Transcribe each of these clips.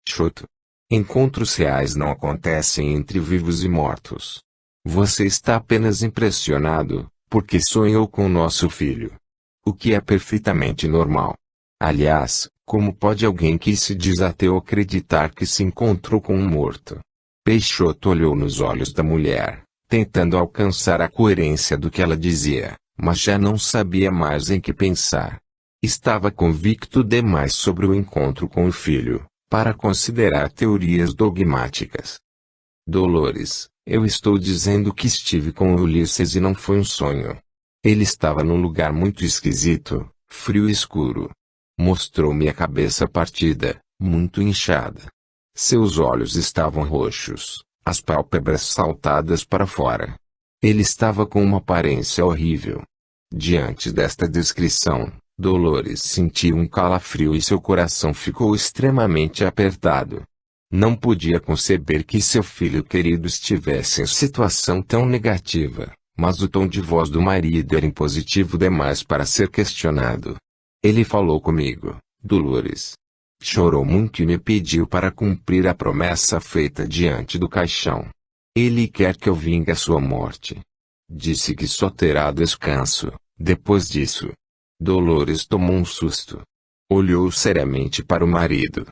Peixoto. Encontros reais não acontecem entre vivos e mortos. Você está apenas impressionado, porque sonhou com nosso filho. O que é perfeitamente normal. Aliás, como pode alguém que se diz ateu acreditar que se encontrou com um morto? Peixoto olhou nos olhos da mulher, tentando alcançar a coerência do que ela dizia, mas já não sabia mais em que pensar. Estava convicto demais sobre o encontro com o filho, para considerar teorias dogmáticas. Dolores, eu estou dizendo que estive com Ulisses e não foi um sonho. Ele estava num lugar muito esquisito, frio e escuro. Mostrou-me a cabeça partida, muito inchada. Seus olhos estavam roxos, as pálpebras saltadas para fora. Ele estava com uma aparência horrível. Diante desta descrição, Dolores sentiu um calafrio e seu coração ficou extremamente apertado. Não podia conceber que seu filho querido estivesse em situação tão negativa, mas o tom de voz do marido era impositivo demais para ser questionado. Ele falou comigo, Dolores. Chorou muito e me pediu para cumprir a promessa feita diante do caixão. Ele quer que eu vingue a sua morte. Disse que só terá descanso, depois disso. Dolores tomou um susto. Olhou seriamente para o marido.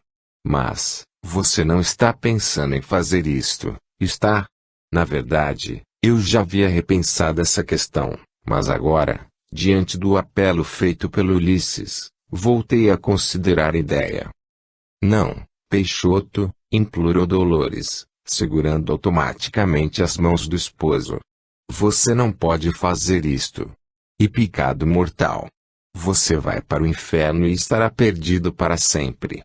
Mas, você não está pensando em fazer isto, está? Na verdade, eu já havia repensado essa questão, mas agora, diante do apelo feito pelo Ulisses, voltei a considerar a ideia. Não, Peixoto, implorou Dolores, segurando automaticamente as mãos do esposo. Você não pode fazer isto. E pecado mortal. Você vai para o inferno e estará perdido para sempre.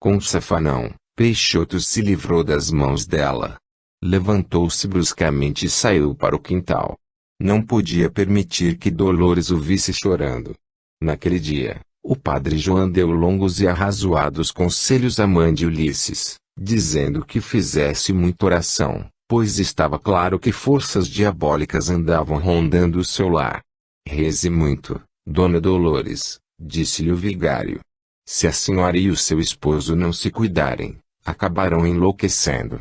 Com safanão, Peixoto se livrou das mãos dela. Levantou-se bruscamente e saiu para o quintal. Não podia permitir que Dolores o visse chorando. Naquele dia, o padre João deu longos e arrazoados conselhos à mãe de Ulisses, dizendo que fizesse muita oração, pois estava claro que forças diabólicas andavam rondando o seu lar. Reze muito, Dona Dolores, disse-lhe o vigário. Se a senhora e o seu esposo não se cuidarem, acabarão enlouquecendo.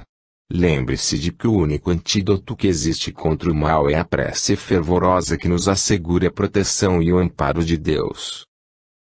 Lembre-se de que o único antídoto que existe contra o mal é a prece fervorosa que nos assegure a proteção e o amparo de Deus.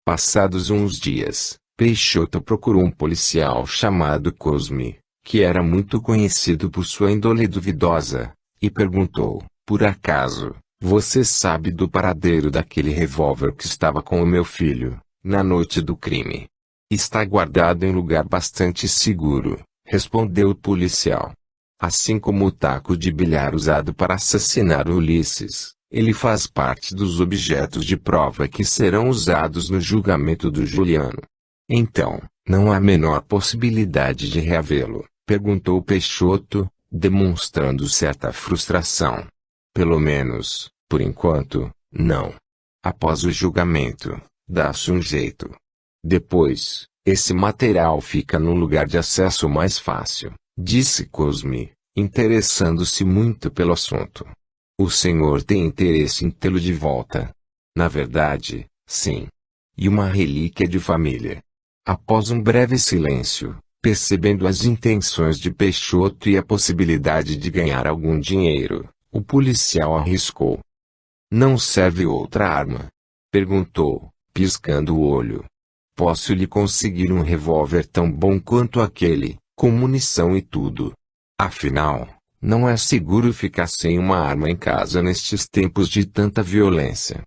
Passados uns dias, Peixoto procurou um policial chamado Cosme, que era muito conhecido por sua índole duvidosa, e perguntou, por acaso, você sabe do paradeiro daquele revólver que estava com o meu filho, na noite do crime? Está guardado em lugar bastante seguro, respondeu o policial. Assim como o taco de bilhar usado para assassinar Ulisses, ele faz parte dos objetos de prova que serão usados no julgamento do Juliano. Então, não há a menor possibilidade de reavê-lo? Perguntou Peixoto, demonstrando certa frustração. Pelo menos, por enquanto, não. Após o julgamento, dá-se um jeito. Depois, esse material fica no lugar de acesso mais fácil, disse Cosme, interessando-se muito pelo assunto. O senhor tem interesse em tê-lo de volta? Na verdade, sim. E uma relíquia de família. Após um breve silêncio, percebendo as intenções de Peixoto e a possibilidade de ganhar algum dinheiro, o policial arriscou. Não serve outra arma? Perguntou, piscando o olho. Posso lhe conseguir um revólver tão bom quanto aquele, com munição e tudo. Afinal, não é seguro ficar sem uma arma em casa nestes tempos de tanta violência.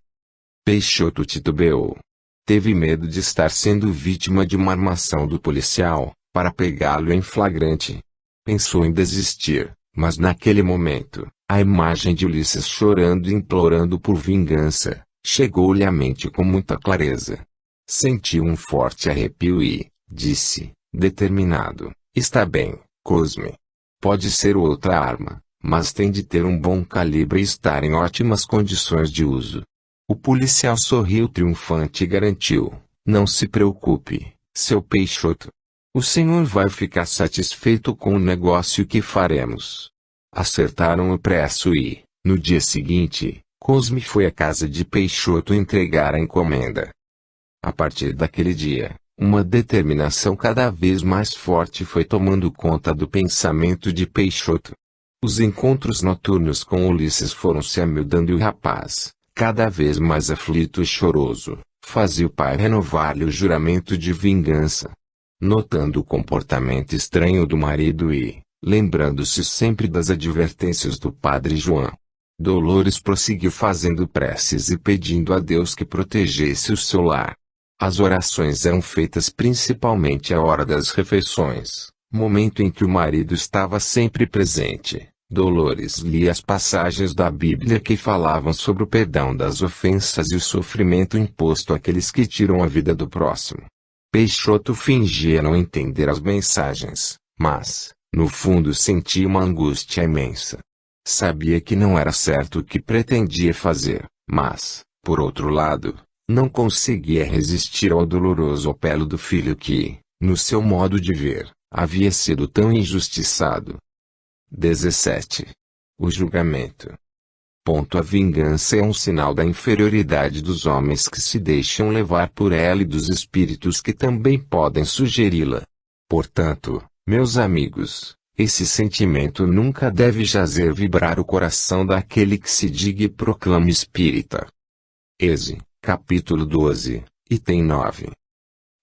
Peixoto titubeou. Teve medo de estar sendo vítima de uma armação do policial, para pegá-lo em flagrante. Pensou em desistir, mas naquele momento, a imagem de Ulisses chorando e implorando por vingança, chegou-lhe à mente com muita clareza. Sentiu um forte arrepio e, disse, determinado, está bem, Cosme. Pode ser outra arma, mas tem de ter um bom calibre e estar em ótimas condições de uso. O policial sorriu triunfante e garantiu, não se preocupe, seu Peixoto. O senhor vai ficar satisfeito com o negócio que faremos. Acertaram o preço e, no dia seguinte, Cosme foi à casa de Peixoto entregar a encomenda. A partir daquele dia, Uma determinação cada vez mais forte foi tomando conta do pensamento de Peixoto. Os encontros noturnos com Ulisses foram se amiudando e o rapaz, cada vez mais aflito e choroso, fazia o pai renovar-lhe o juramento de vingança. Notando o comportamento estranho do marido e, lembrando-se sempre das advertências do padre João, Dolores prosseguiu fazendo preces e pedindo a Deus que protegesse o seu lar. As orações eram feitas principalmente à hora das refeições, momento em que o marido estava sempre presente. Dolores lia as passagens da Bíblia que falavam sobre o perdão das ofensas e o sofrimento imposto àqueles que tiram a vida do próximo. Peixoto fingia não entender as mensagens, mas, no fundo sentia uma angústia imensa. Sabia que não era certo o que pretendia fazer, mas, por outro lado, não conseguia resistir ao doloroso apelo do filho que, no seu modo de ver, havia sido tão injustiçado. 17. O julgamento. A vingança é um sinal da inferioridade dos homens que se deixam levar por ela e dos espíritos que também podem sugeri-la. Portanto, meus amigos, esse sentimento nunca deve jazer vibrar o coração daquele que se diga e proclama espírita. Êxodo, capítulo 12, item 9.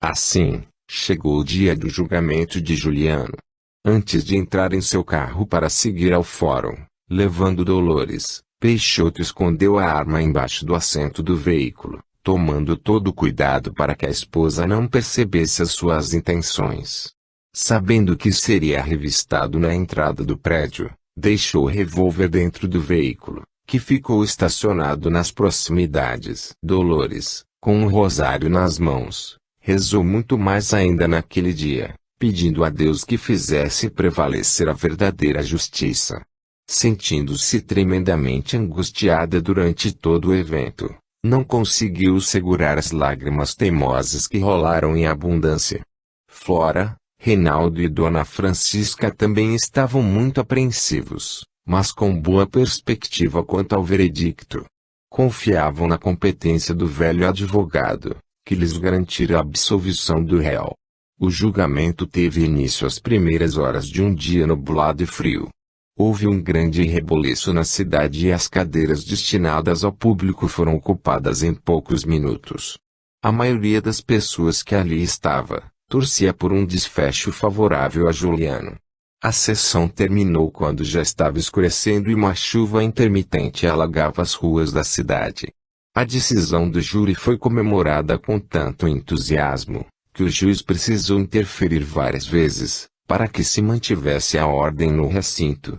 Assim, chegou o dia do julgamento de Juliano. Antes de entrar em seu carro para seguir ao fórum, levando Dolores, Peixoto escondeu a arma embaixo do assento do veículo, tomando todo o cuidado para que a esposa não percebesse as suas intenções. Sabendo que seria revistado na entrada do prédio, deixou o revólver dentro do veículo, que ficou estacionado nas proximidades. Dolores, com um rosário nas mãos, rezou muito mais ainda naquele dia, pedindo a Deus que fizesse prevalecer a verdadeira justiça. Sentindo-se tremendamente angustiada durante todo o evento, não conseguiu segurar as lágrimas teimosas que rolaram em abundância. Flora, Reinaldo e Dona Francisca também estavam muito apreensivos, mas com boa perspectiva quanto ao veredicto. Confiavam na competência do velho advogado, que lhes garantira a absolvição do réu. O julgamento teve início às primeiras horas de um dia nublado e frio. Houve um grande reboliço na cidade e as cadeiras destinadas ao público foram ocupadas em poucos minutos. A maioria das pessoas que ali estava, torcia por um desfecho favorável a Juliano. A sessão terminou quando já estava escurecendo e uma chuva intermitente alagava as ruas da cidade. A decisão do júri foi comemorada com tanto entusiasmo, que o juiz precisou interferir várias vezes, para que se mantivesse a ordem no recinto.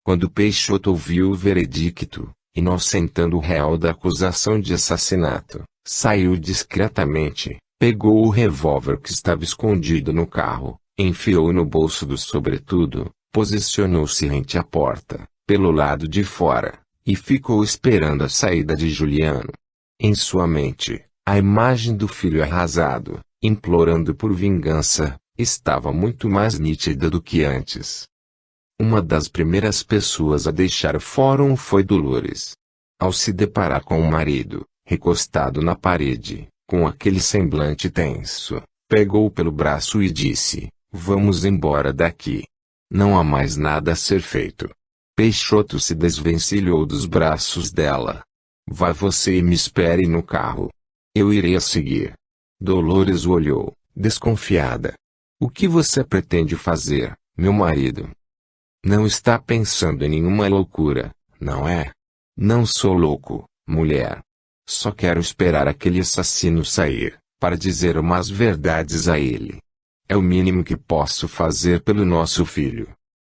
Quando Peixoto ouviu o veredicto, inocentando o réu da acusação de assassinato, saiu discretamente, pegou o revólver que estava escondido no carro, enfiou no bolso do sobretudo, posicionou-se rente à porta, pelo lado de fora, e ficou esperando a saída de Juliano. Em sua mente, a imagem do filho arrasado, implorando por vingança, estava muito mais nítida do que antes. Uma das primeiras pessoas a deixar o fórum foi Dolores. Ao se deparar com o marido, recostado na parede, com aquele semblante tenso, pegou-o pelo braço e disse: "Vamos embora daqui. Não há mais nada a ser feito." Peixoto se desvencilhou dos braços dela. "Vá você e me espere no carro. Eu irei a seguir." Dolores o olhou, desconfiada. "O que você pretende fazer, meu marido? Não está pensando em nenhuma loucura, não é?" "Não sou louco, mulher. Só quero esperar aquele assassino sair, para dizer umas verdades a ele. É o mínimo que posso fazer pelo nosso filho."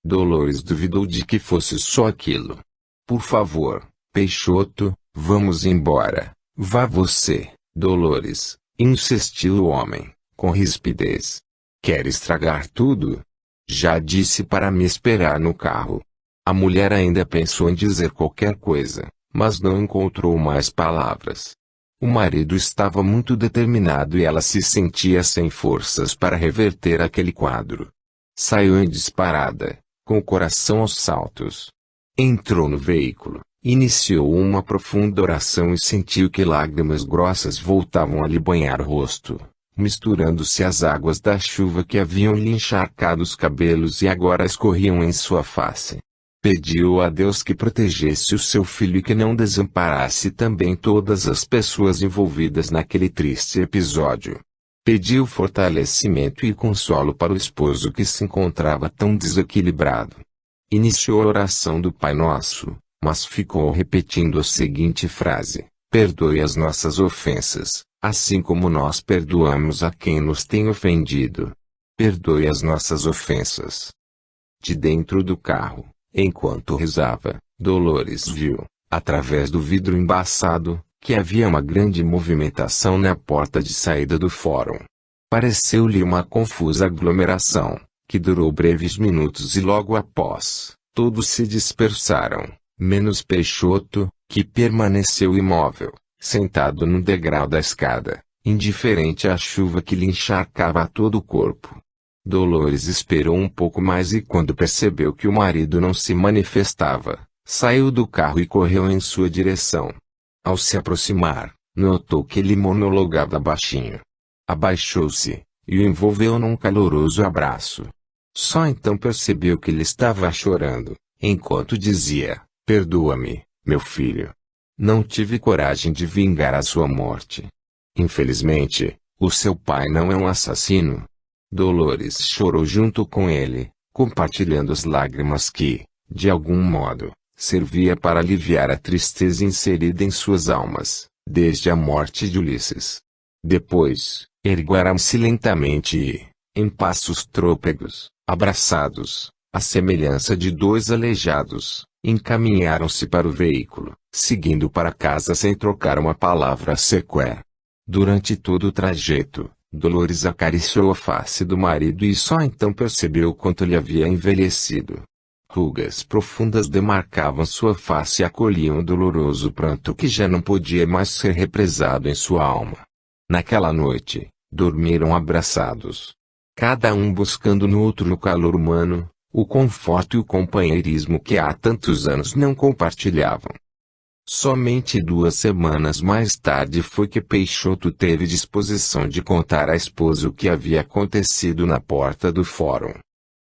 Dolores duvidou de que fosse só aquilo. "Por favor, Peixoto, vamos embora." "Vá você, Dolores", insistiu o homem, com rispidez. "Quer estragar tudo? Já disse para me esperar no carro." A mulher ainda pensou em dizer qualquer coisa, mas não encontrou mais palavras. O marido estava muito determinado e ela se sentia sem forças para reverter aquele quadro. Saiu em disparada, com o coração aos saltos. Entrou no veículo, iniciou uma profunda oração e sentiu que lágrimas grossas voltavam a lhe banhar o rosto. misturando-se às águas da chuva que haviam lhe encharcado os cabelos e agora escorriam em sua face. Pediu a Deus que protegesse o seu filho e que não desamparasse também todas as pessoas envolvidas naquele triste episódio. Pediu fortalecimento e consolo para o esposo que se encontrava tão desequilibrado. Iniciou a oração do Pai Nosso, mas ficou repetindo a seguinte frase: perdoe as nossas ofensas, assim como nós perdoamos a quem nos tem ofendido. Perdoe as nossas ofensas. De dentro do carro, enquanto rezava, Dolores viu, através do vidro embaçado, que havia uma grande movimentação na porta de saída do fórum. Pareceu-lhe uma confusa aglomeração, que durou breves minutos e logo após, todos se dispersaram, menos Peixoto, que permaneceu imóvel, sentado no degrau da escada, indiferente à chuva que lhe encharcava todo o corpo. Dolores esperou um pouco mais e quando percebeu que o marido não se manifestava, saiu do carro e correu em sua direção. Ao se aproximar, notou que ele monologava baixinho. Abaixou-se, e o envolveu num caloroso abraço. Só então percebeu que ele estava chorando, enquanto dizia: perdoa-me, meu filho. Não tive coragem de vingar a sua morte. Infelizmente, o seu pai não é um assassino. Dolores chorou junto com ele, compartilhando as lágrimas que, de algum modo, servia para aliviar a tristeza inserida em suas almas, desde a morte de Ulisses. Depois, ergueram-se lentamente e, em passos trôpegos, abraçados, à semelhança de dois aleijados, encaminharam-se para o veículo, seguindo para casa sem trocar uma palavra sequer. Durante todo o trajeto, Dolores acariciou a face do marido e só então percebeu quanto ele havia envelhecido. Rugas profundas demarcavam sua face e acolhiam o doloroso pranto que já não podia mais ser represado em sua alma. Naquela noite, dormiram abraçados. Cada um buscando no outro o calor humano, o conforto e o companheirismo que há tantos anos não compartilhavam. Somente 2 semanas mais tarde foi que Peixoto teve disposição de contar à esposa o que havia acontecido na porta do fórum.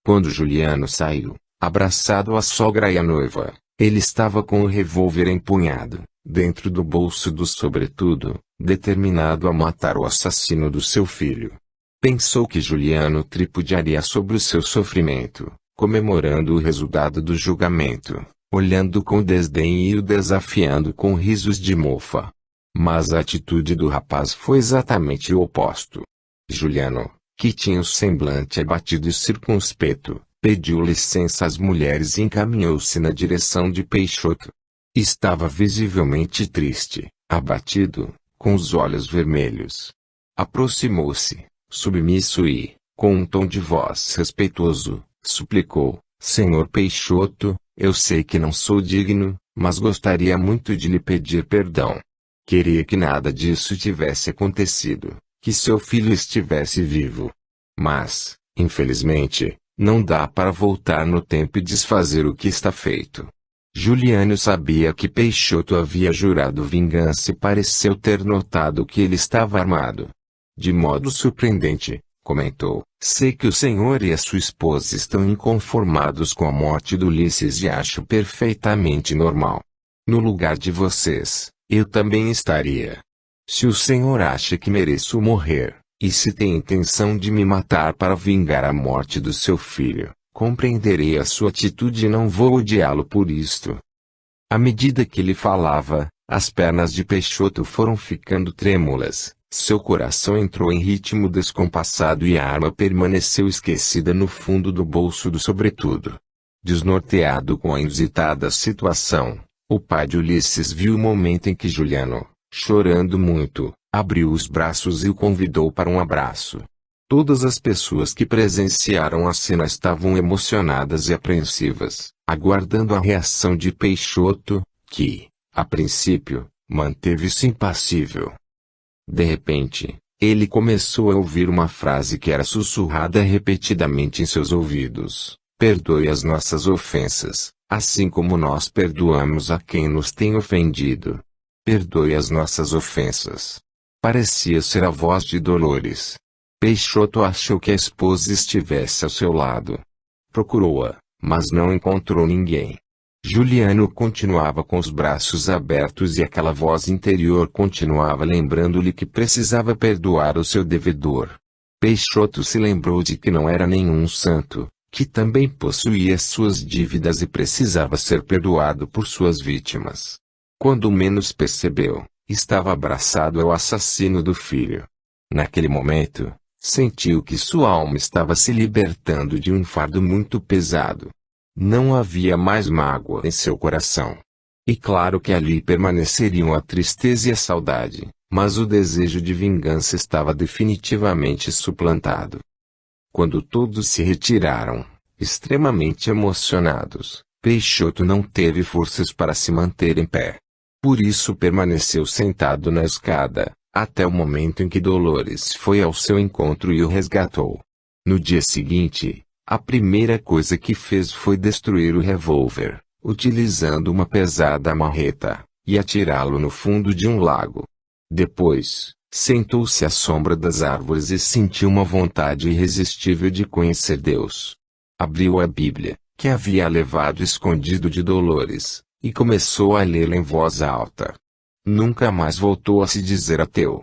Quando Juliano saiu, abraçado à sogra e à noiva, ele estava com o revólver empunhado, dentro do bolso do sobretudo, determinado a matar o assassino do seu filho. Pensou que Juliano tripudiaria sobre o seu sofrimento, comemorando o resultado do julgamento, olhando com desdém e o desafiando com risos de mofa. Mas a atitude do rapaz foi exatamente o oposto. Juliano, que tinha o semblante abatido e circunspecto, pediu licença às mulheres e encaminhou-se na direção de Peixoto. Estava visivelmente triste, abatido, com os olhos vermelhos. Aproximou-se, submisso e, com um tom de voz respeitoso, suplicou: Senhor Peixoto, eu sei que não sou digno, mas gostaria muito de lhe pedir perdão. Queria que nada disso tivesse acontecido, que seu filho estivesse vivo. Mas, infelizmente, não dá para voltar no tempo e desfazer o que está feito. Juliano sabia que Peixoto havia jurado vingança e pareceu ter notado que ele estava armado. De modo surpreendente, comentou: sei que o senhor e a sua esposa estão inconformados com a morte do Ulisses e acho perfeitamente normal. No lugar de vocês, eu também estaria. Se o senhor acha que mereço morrer, e se tem intenção de me matar para vingar a morte do seu filho, compreenderei a sua atitude e não vou odiá-lo por isto. À medida que ele falava, as pernas de Peixoto foram ficando trêmulas. Seu coração entrou em ritmo descompassado e a arma permaneceu esquecida no fundo do bolso do sobretudo. Desnorteado com a inusitada situação, o pai de Ulisses viu o momento em que Juliano, chorando muito, abriu os braços e o convidou para um abraço. Todas as pessoas que presenciaram a cena estavam emocionadas e apreensivas, aguardando a reação de Peixoto, que, a princípio, manteve-se impassível. De repente, ele começou a ouvir uma frase que era sussurrada repetidamente em seus ouvidos: perdoe as nossas ofensas, assim como nós perdoamos a quem nos tem ofendido. Perdoe as nossas ofensas. Parecia ser a voz de Dolores, Peixoto achou que a esposa estivesse ao seu lado. Procurou-a, mas não encontrou ninguém. Juliano continuava com os braços abertos e aquela voz interior continuava lembrando-lhe que precisava perdoar o seu devedor. Peixoto se lembrou de que não era nenhum santo, que também possuía suas dívidas e precisava ser perdoado por suas vítimas. Quando menos percebeu, estava abraçado ao assassino do filho. Naquele momento, sentiu que sua alma estava se libertando de um fardo muito pesado. Não havia mais mágoa em seu coração. E claro que ali permaneceriam a tristeza e a saudade, mas o desejo de vingança estava definitivamente suplantado. Quando todos se retiraram, extremamente emocionados, Peixoto não teve forças para se manter em pé. Por isso permaneceu sentado na escada, até o momento em que Dolores foi ao seu encontro e o resgatou. No dia seguinte, a primeira coisa que fez foi destruir o revólver, utilizando uma pesada marreta, e atirá-lo no fundo de um lago. Depois, sentou-se à sombra das árvores e sentiu uma vontade irresistível de conhecer Deus. Abriu a Bíblia, que havia levado escondido de Dolores, e começou a lê-la em voz alta. Nunca mais voltou a se dizer ateu.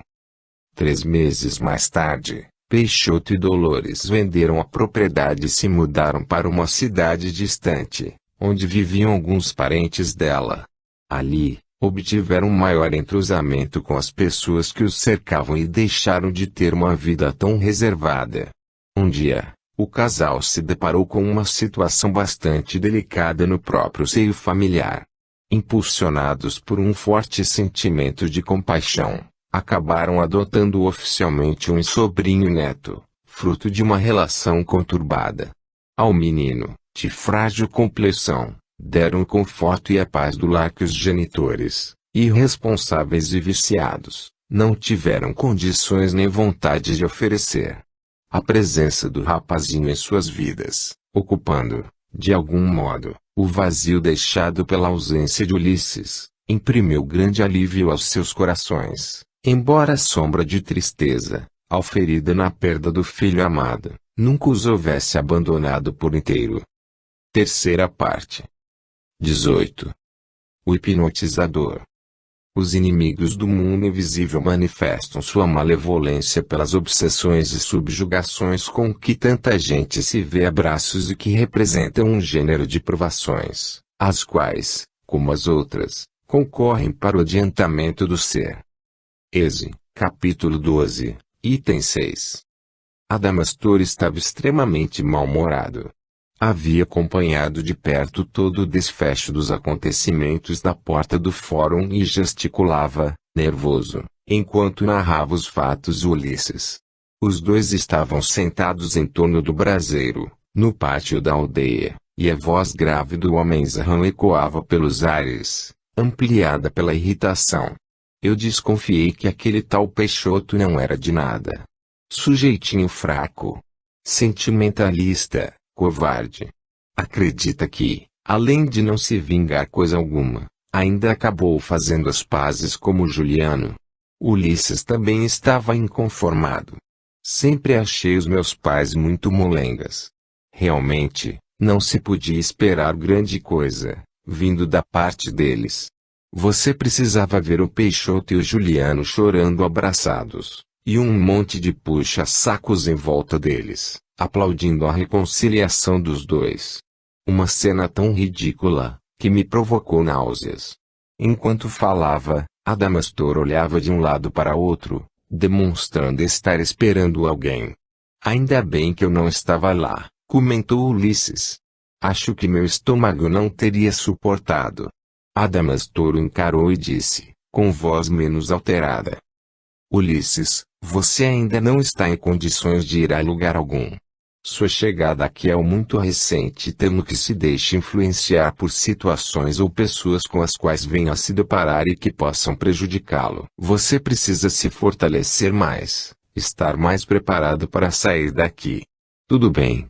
3 meses mais tarde, Peixoto e Dolores venderam a propriedade e se mudaram para uma cidade distante, onde viviam alguns parentes dela. Ali, obtiveram um maior entrosamento com as pessoas que os cercavam e deixaram de ter uma vida tão reservada. Um dia, o casal se deparou com uma situação bastante delicada no próprio seio familiar. Impulsionados por um forte sentimento de compaixão, acabaram adotando oficialmente um sobrinho neto, fruto de uma relação conturbada. Ao menino, de frágil complexão, deram o conforto e a paz do lar que os genitores, irresponsáveis e viciados, não tiveram condições nem vontade de oferecer. A presença do rapazinho em suas vidas, ocupando, de algum modo, o vazio deixado pela ausência de Ulisses, imprimiu grande alívio aos seus corações, embora a sombra de tristeza, auferida na perda do filho amado, nunca os houvesse abandonado por inteiro. Terceira parte. 18. O hipnotizador. Os inimigos do mundo invisível manifestam sua malevolência pelas obsessões e subjugações com que tanta gente se vê a braços e que representam um gênero de provações, as quais, como as outras, concorrem para o adiantamento do ser. Êxodo, capítulo 12, item 6. Adamastor estava extremamente mal-humorado. Havia acompanhado de perto todo o desfecho dos acontecimentos da porta do fórum e gesticulava, nervoso, enquanto narrava os fatos Ulisses. Os dois estavam sentados em torno do braseiro, no pátio da aldeia, e a voz grave do homenzão ecoava pelos ares, ampliada pela irritação. Eu desconfiei que aquele tal Peixoto não era de nada. Sujeitinho fraco. Sentimentalista. Covarde. Acredita que, além de não se vingar coisa alguma, ainda acabou fazendo as pazes como Juliano. Ulisses também estava inconformado. Sempre achei os meus pais muito molengas. Realmente, não se podia esperar grande coisa, vindo da parte deles. Você precisava ver o Peixoto e o Juliano chorando abraçados, e um monte de puxa-sacos em volta deles, aplaudindo a reconciliação dos dois. Uma cena tão ridícula, que me provocou náuseas. Enquanto falava, Adamastor olhava de um lado para outro, demonstrando estar esperando alguém. Ainda bem que eu não estava lá, comentou Ulisses. Acho que meu estômago não teria suportado. Adamastor o encarou e disse, com voz menos alterada. Ulisses, você ainda não está em condições de ir a lugar algum. Sua chegada aqui é muito recente e temo que se deixe influenciar por situações ou pessoas com as quais venha a se deparar e que possam prejudicá-lo. Você precisa se fortalecer mais, estar mais preparado para sair daqui. Tudo bem,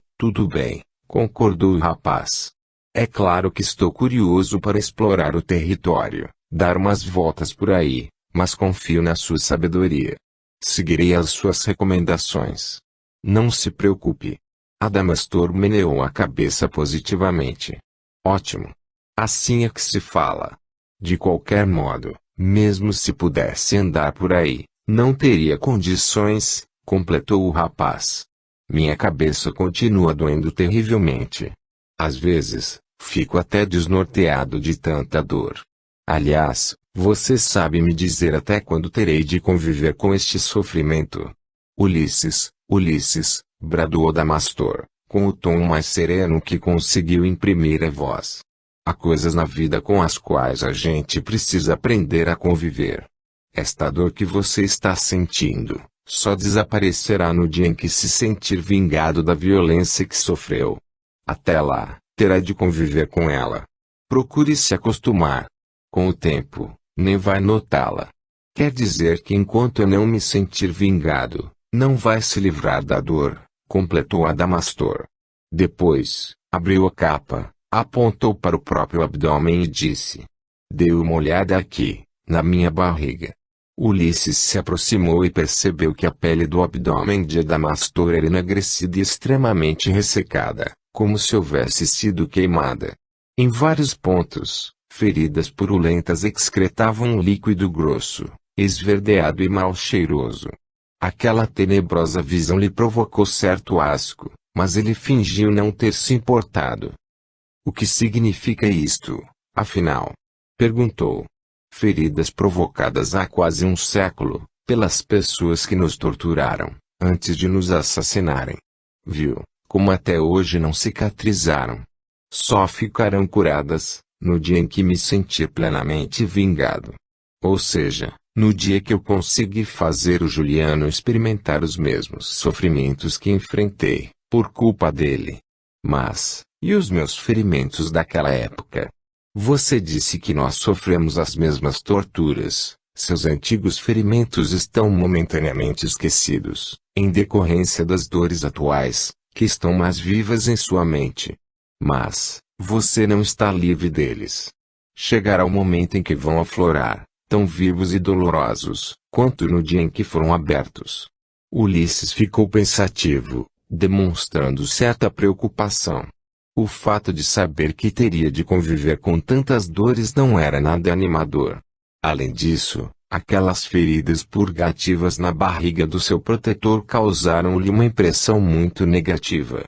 concordou o rapaz. É claro que estou curioso para explorar o território, dar umas voltas por aí, mas confio na sua sabedoria. Seguirei as suas recomendações. Não se preocupe. Adamastor meneou a cabeça positivamente. Ótimo. Assim é que se fala. De qualquer modo, mesmo se pudesse andar por aí, não teria condições, completou o rapaz. Minha cabeça continua doendo terrivelmente. Às vezes, fico até desnorteado de tanta dor. Aliás, você sabe me dizer até quando terei de conviver com este sofrimento? Ulisses, Ulisses, bradou Adamastor, com o tom mais sereno que conseguiu imprimir a voz. Há coisas na vida com as quais a gente precisa aprender a conviver. Esta dor que você está sentindo, só desaparecerá no dia em que se sentir vingado da violência que sofreu. Até lá, terá de conviver com ela. Procure se acostumar. Com o tempo, nem vai notá-la. Quer dizer que enquanto eu não me sentir vingado, não vai se livrar da dor, completou Adamastor. Depois, abriu a capa, apontou para o próprio abdômen e disse: dê uma olhada aqui, na minha barriga. Ulisses se aproximou e percebeu que a pele do abdômen de Adamastor era enegrecida e extremamente ressecada, como se houvesse sido queimada. Em vários pontos, feridas purulentas excretavam um líquido grosso, esverdeado e mal cheiroso. Aquela tenebrosa visão lhe provocou certo asco, mas ele fingiu não ter se importado. O que significa isto, afinal? Perguntou. Feridas provocadas há quase um século, pelas pessoas que nos torturaram, antes de nos assassinarem. Viu, como até hoje não cicatrizaram. Só ficarão curadas, no dia em que me sentir plenamente vingado. Ou seja, no dia que eu conseguir fazer o Juliano experimentar os mesmos sofrimentos que enfrentei, por culpa dele. Mas, e os meus ferimentos daquela época? Você disse que nós sofremos as mesmas torturas. Seus antigos ferimentos estão momentaneamente esquecidos, em decorrência das dores atuais, que estão mais vivas em sua mente. Mas, você não está livre deles. Chegará o momento em que vão aflorar, tão vivos e dolorosos, quanto no dia em que foram abertos. Ulisses ficou pensativo, demonstrando certa preocupação. O fato de saber que teria de conviver com tantas dores não era nada animador. Além disso, aquelas feridas purgativas na barriga do seu protetor causaram-lhe uma impressão muito negativa.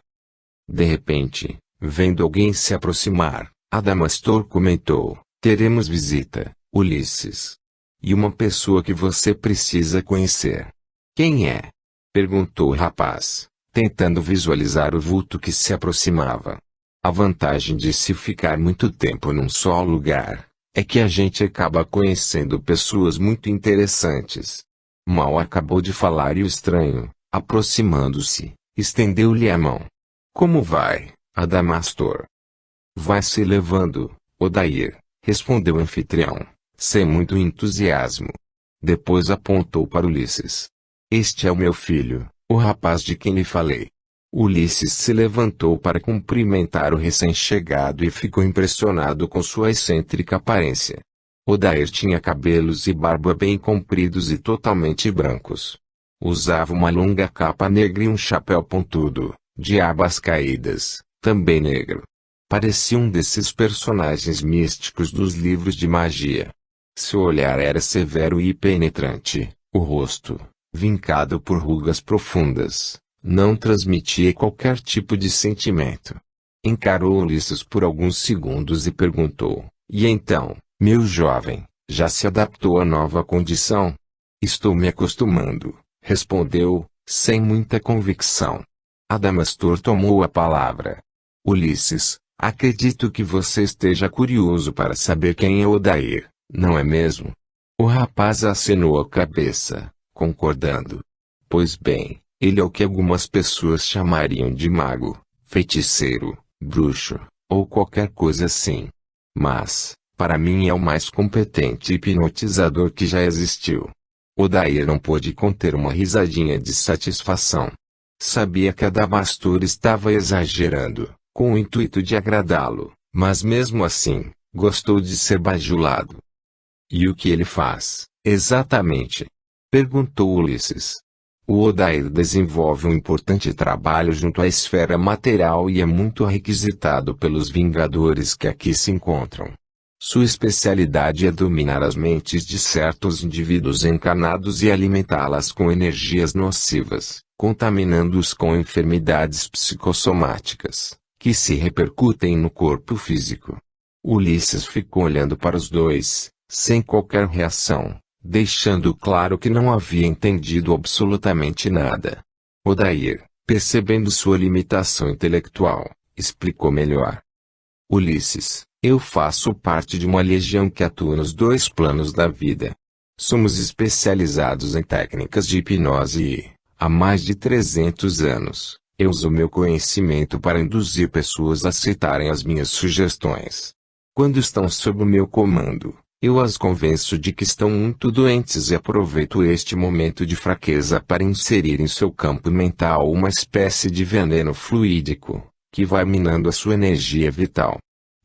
De repente, vendo alguém se aproximar, Adamastor comentou: teremos visita, Ulisses. E uma pessoa que você precisa conhecer. Quem é? Perguntou o rapaz, tentando visualizar o vulto que se aproximava. A vantagem de se ficar muito tempo num só lugar, é que a gente acaba conhecendo pessoas muito interessantes. Mal acabou de falar e o estranho, aproximando-se, estendeu-lhe a mão. Como vai, Adamastor? Vai se levando, Odair, respondeu o anfitrião, sem muito entusiasmo. Depois apontou para Ulisses. Este é o meu filho, o rapaz de quem lhe falei. Ulisses se levantou para cumprimentar o recém-chegado e ficou impressionado com sua excêntrica aparência. Odair tinha cabelos e barba bem compridos e totalmente brancos. Usava uma longa capa negra e um chapéu pontudo, de abas caídas, também negro. Parecia um desses personagens místicos dos livros de magia. Seu olhar era severo e penetrante, o rosto, vincado por rugas profundas, não transmitia qualquer tipo de sentimento. Encarou Ulisses por alguns segundos e perguntou: e então, meu jovem, já se adaptou à nova condição? Estou me acostumando, respondeu, sem muita convicção. Adamastor tomou a palavra. Ulisses, acredito que você esteja curioso para saber quem é Odair, não é mesmo? O rapaz acenou a cabeça, concordando. Pois bem, ele é o que algumas pessoas chamariam de mago, feiticeiro, bruxo, ou qualquer coisa assim. Mas, para mim é o mais competente hipnotizador que já existiu. Odair não pôde conter uma risadinha de satisfação. Sabia que Adamastor estava exagerando, com o intuito de agradá-lo, mas mesmo assim, gostou de ser bajulado. E o que ele faz, exatamente? Perguntou Ulisses. O Odair desenvolve um importante trabalho junto à esfera material e é muito requisitado pelos Vingadores que aqui se encontram. Sua especialidade é dominar as mentes de certos indivíduos encarnados e alimentá-las com energias nocivas, contaminando-os com enfermidades psicossomáticas, que se repercutem no corpo físico. Ulisses ficou olhando para os dois, sem qualquer reação, deixando claro que não havia entendido absolutamente nada. Odair, percebendo sua limitação intelectual, explicou melhor. Ulisses, eu faço parte de uma legião que atua nos dois planos da vida. Somos especializados em técnicas de hipnose e, há mais de 300 anos, eu uso meu conhecimento para induzir pessoas a aceitarem as minhas sugestões. Quando estão sob o meu comando, eu as convenço de que estão muito doentes e aproveito este momento de fraqueza para inserir em seu campo mental uma espécie de veneno fluídico, que vai minando a sua energia vital.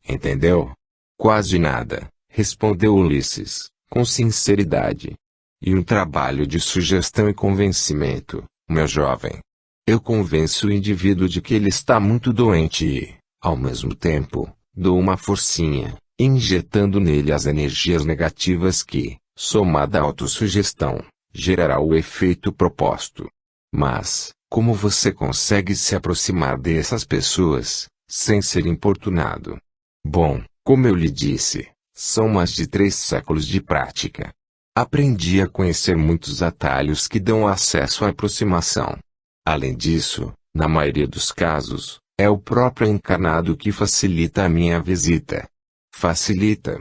Entendeu? Quase nada, respondeu Ulisses, com sinceridade. E um trabalho de sugestão e convencimento, meu jovem. Eu convenço o indivíduo de que ele está muito doente e, ao mesmo tempo, dou uma forcinha, injetando nele as energias negativas que, somada à autossugestão, gerará o efeito proposto. Mas, como você consegue se aproximar dessas pessoas, sem ser importunado? Bom, como eu lhe disse, são mais de 3 séculos de prática. Aprendi a conhecer muitos atalhos que dão acesso à aproximação. Além disso, na maioria dos casos, é o próprio encarnado que facilita a minha visita. Facilita?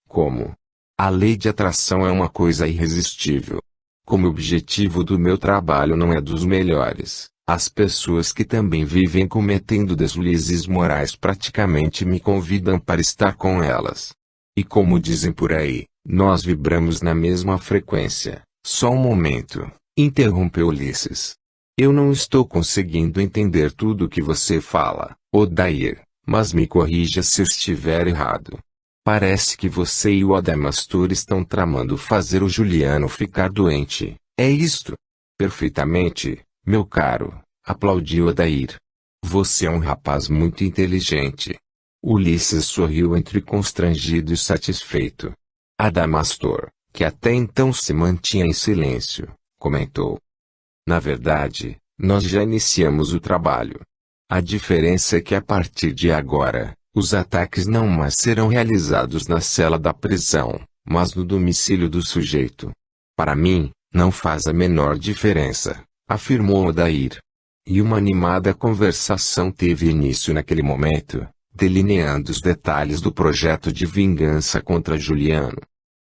Como? A lei de atração é uma coisa irresistível. Como o objetivo do meu trabalho não é dos melhores, as pessoas que também vivem cometendo deslizes morais praticamente me convidam para estar com elas. E como dizem por aí, nós vibramos na mesma frequência. Só um momento, interrompeu Ulisses. Eu não estou conseguindo entender tudo o que você fala, Odair, mas me corrija se eu estiver errado. Parece que você e o Adamastor estão tramando fazer o Juliano ficar doente, é isto? Perfeitamente, meu caro, aplaudiu Odair. Você é um rapaz muito inteligente. Ulisses sorriu entre constrangido e satisfeito. Adamastor, que até então se mantinha em silêncio, comentou. Na verdade, nós já iniciamos o trabalho. A diferença é que a partir de agora, os ataques não mais serão realizados na cela da prisão, mas no domicílio do sujeito. Para mim, não faz a menor diferença, afirmou Odair. E uma animada conversação teve início naquele momento, delineando os detalhes do projeto de vingança contra Juliano.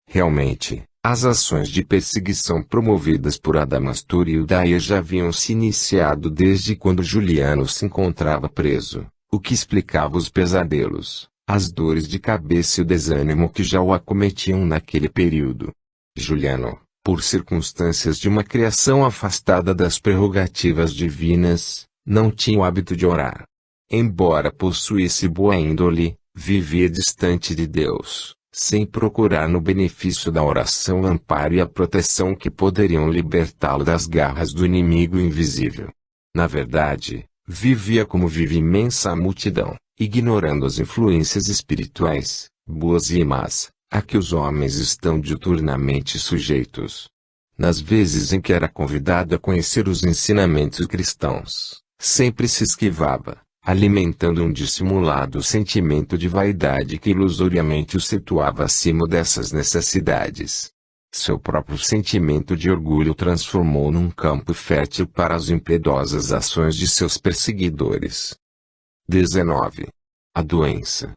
Realmente, as ações de perseguição promovidas por Adamastor e Odair já haviam se iniciado desde quando Juliano se encontrava preso, o que explicava os pesadelos, as dores de cabeça e o desânimo que já o acometiam naquele período. Juliano, por circunstâncias de uma criação afastada das prerrogativas divinas, não tinha o hábito de orar. Embora possuísse boa índole, vivia distante de Deus, sem procurar no benefício da oração o amparo e a proteção que poderiam libertá-lo das garras do inimigo invisível. Na verdade, vivia como vive imensa multidão, ignorando as influências espirituais, boas e más, a que os homens estão diuturnamente sujeitos. Nas vezes em que era convidado a conhecer os ensinamentos cristãos, sempre se esquivava, alimentando um dissimulado sentimento de vaidade que ilusoriamente o situava acima dessas necessidades. Seu próprio sentimento de orgulho transformou num campo fértil para as impiedosas ações de seus perseguidores. 19. A doença.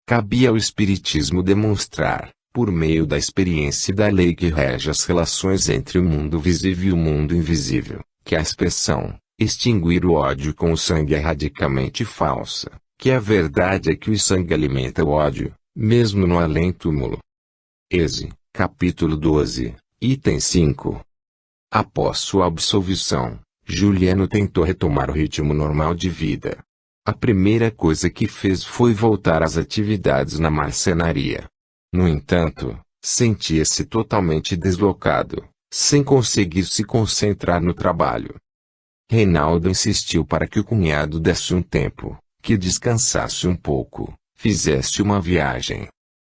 Cabia ao Espiritismo demonstrar, por meio da experiência e da lei que rege as relações entre o mundo visível e o mundo invisível, que a expressão extinguir o ódio com o sangue é radicalmente falsa, que a verdade é que o sangue alimenta o ódio, mesmo no além-túmulo. Êxodo, capítulo 12, item 5. Após sua absolvição, Juliano tentou retomar o ritmo normal de vida. A primeira coisa que fez foi voltar às atividades na marcenaria. No entanto, sentia-se totalmente deslocado, sem conseguir se concentrar no trabalho. Reinaldo insistiu para que o cunhado desse um tempo, que descansasse um pouco, fizesse uma viagem.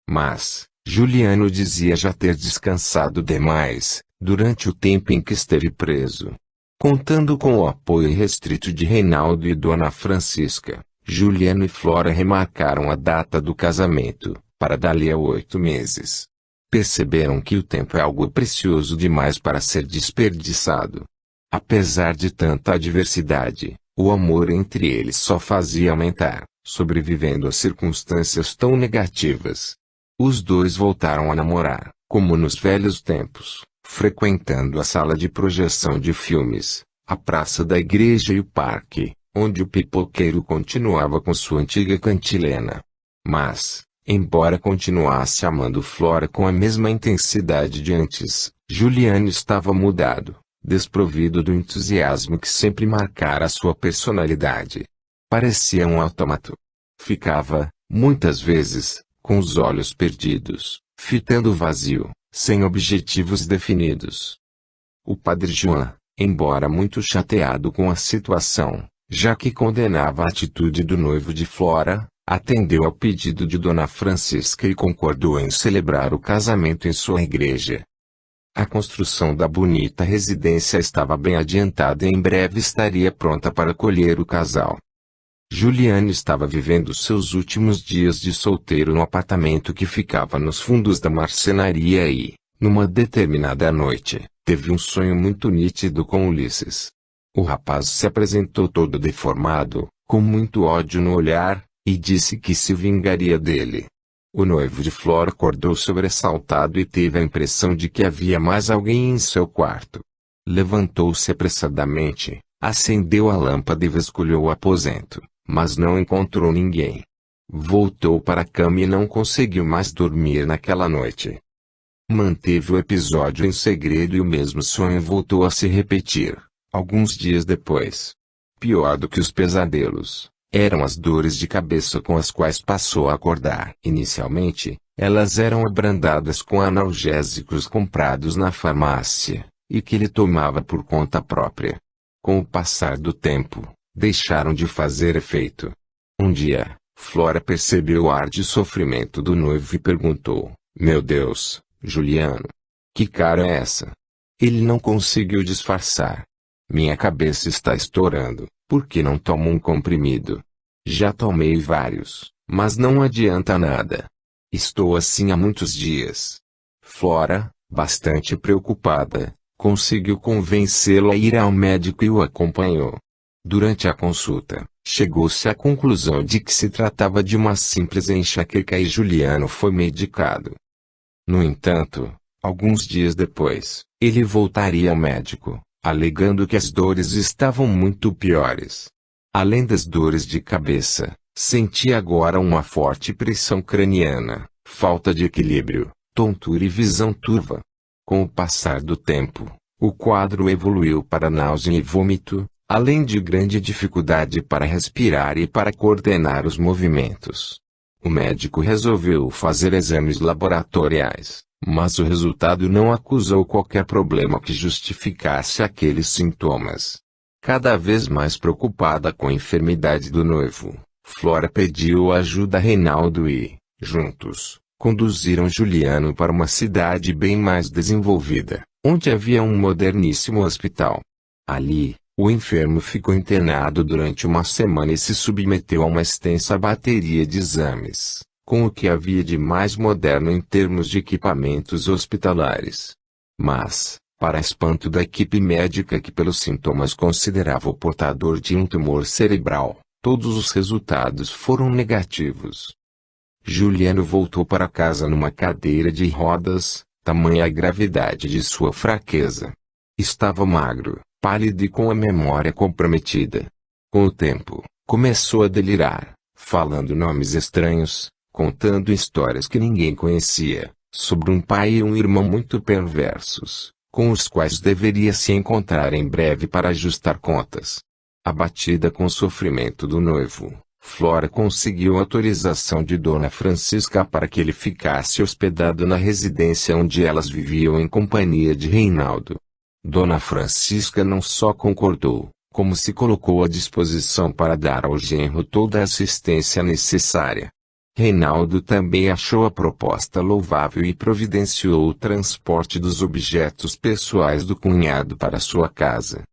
Mas, Juliano dizia já ter descansado demais, durante o tempo em que esteve preso. Contando com o apoio irrestrito de Reinaldo e Dona Francisca, Juliano e Flora remarcaram a data do casamento, para dali a 8 meses. Perceberam que o tempo é algo precioso demais para ser desperdiçado. Apesar de tanta adversidade, o amor entre eles só fazia aumentar, sobrevivendo a circunstâncias tão negativas. Os dois voltaram a namorar, como nos velhos tempos, frequentando a sala de projeção de filmes, a praça da igreja e o parque, onde o pipoqueiro continuava com sua antiga cantilena. Mas, embora continuasse amando Flora com a mesma intensidade de antes, Juliano estava mudado, desprovido do entusiasmo que sempre marcara sua personalidade. Parecia um autômato. Ficava, muitas vezes, com os olhos perdidos, fitando o vazio, sem objetivos definidos. O padre João, embora muito chateado com a situação, já que condenava a atitude do noivo de Flora, atendeu ao pedido de Dona Francisca e concordou em celebrar o casamento em sua igreja. A construção da bonita residência estava bem adiantada e em breve estaria pronta para acolher o casal. Juliano estava vivendo seus últimos dias de solteiro no apartamento que ficava nos fundos da marcenaria e, numa determinada noite, teve um sonho muito nítido com Ulisses. O rapaz se apresentou todo deformado, com muito ódio no olhar, e disse que se vingaria dele. O noivo de Flora acordou sobressaltado e teve a impressão de que havia mais alguém em seu quarto. Levantou-se apressadamente, acendeu a lâmpada e vasculhou o aposento, mas não encontrou ninguém. Voltou para a cama e não conseguiu mais dormir naquela noite. Manteve o episódio em segredo e o mesmo sonho voltou a se repetir, alguns dias depois. Pior do que os pesadelos, eram as dores de cabeça com as quais passou a acordar. Inicialmente, elas eram abrandadas com analgésicos comprados na farmácia, e que ele tomava por conta própria. Com o passar do tempo, deixaram de fazer efeito. Um dia, Flora percebeu o ar de sofrimento do noivo e perguntou: "Meu Deus, Juliano, que cara é essa?" Ele não conseguiu disfarçar. "Minha cabeça está estourando, por que não tomo um comprimido? Já tomei vários, mas não adianta nada. Estou assim há muitos dias." Flora, bastante preocupada, conseguiu convencê-lo a ir ao médico e o acompanhou. Durante a consulta, chegou-se à conclusão de que se tratava de uma simples enxaqueca e Juliano foi medicado. No entanto, alguns dias depois, ele voltaria ao médico, alegando que as dores estavam muito piores. Além das dores de cabeça, sentia agora uma forte pressão craniana, falta de equilíbrio, tontura e visão turva. Com o passar do tempo, o quadro evoluiu para náusea e vômito, além de grande dificuldade para respirar e para coordenar os movimentos. O médico resolveu fazer exames laboratoriais, mas o resultado não acusou qualquer problema que justificasse aqueles sintomas. Cada vez mais preocupada com a enfermidade do noivo, Flora pediu ajuda a Reinaldo e, juntos, conduziram Juliano para uma cidade bem mais desenvolvida, onde havia um moderníssimo hospital. Ali, o enfermo ficou internado durante uma semana e se submeteu a uma extensa bateria de exames, com o que havia de mais moderno em termos de equipamentos hospitalares. Mas, para espanto da equipe médica que pelos sintomas considerava o portador de um tumor cerebral, todos os resultados foram negativos. Juliano voltou para casa numa cadeira de rodas, tamanha a gravidade de sua fraqueza. Estava magro, pálido e com a memória comprometida. Com o tempo, começou a delirar, falando nomes estranhos, contando histórias que ninguém conhecia, sobre um pai e um irmão muito perversos, com os quais deveria se encontrar em breve para ajustar contas. Abatida com o sofrimento do noivo, Flora conseguiu autorização de Dona Francisca para que ele ficasse hospedado na residência onde elas viviam em companhia de Reinaldo. Dona Francisca não só concordou, como se colocou à disposição para dar ao genro toda a assistência necessária. Reinaldo também achou a proposta louvável e providenciou o transporte dos objetos pessoais do cunhado para sua casa.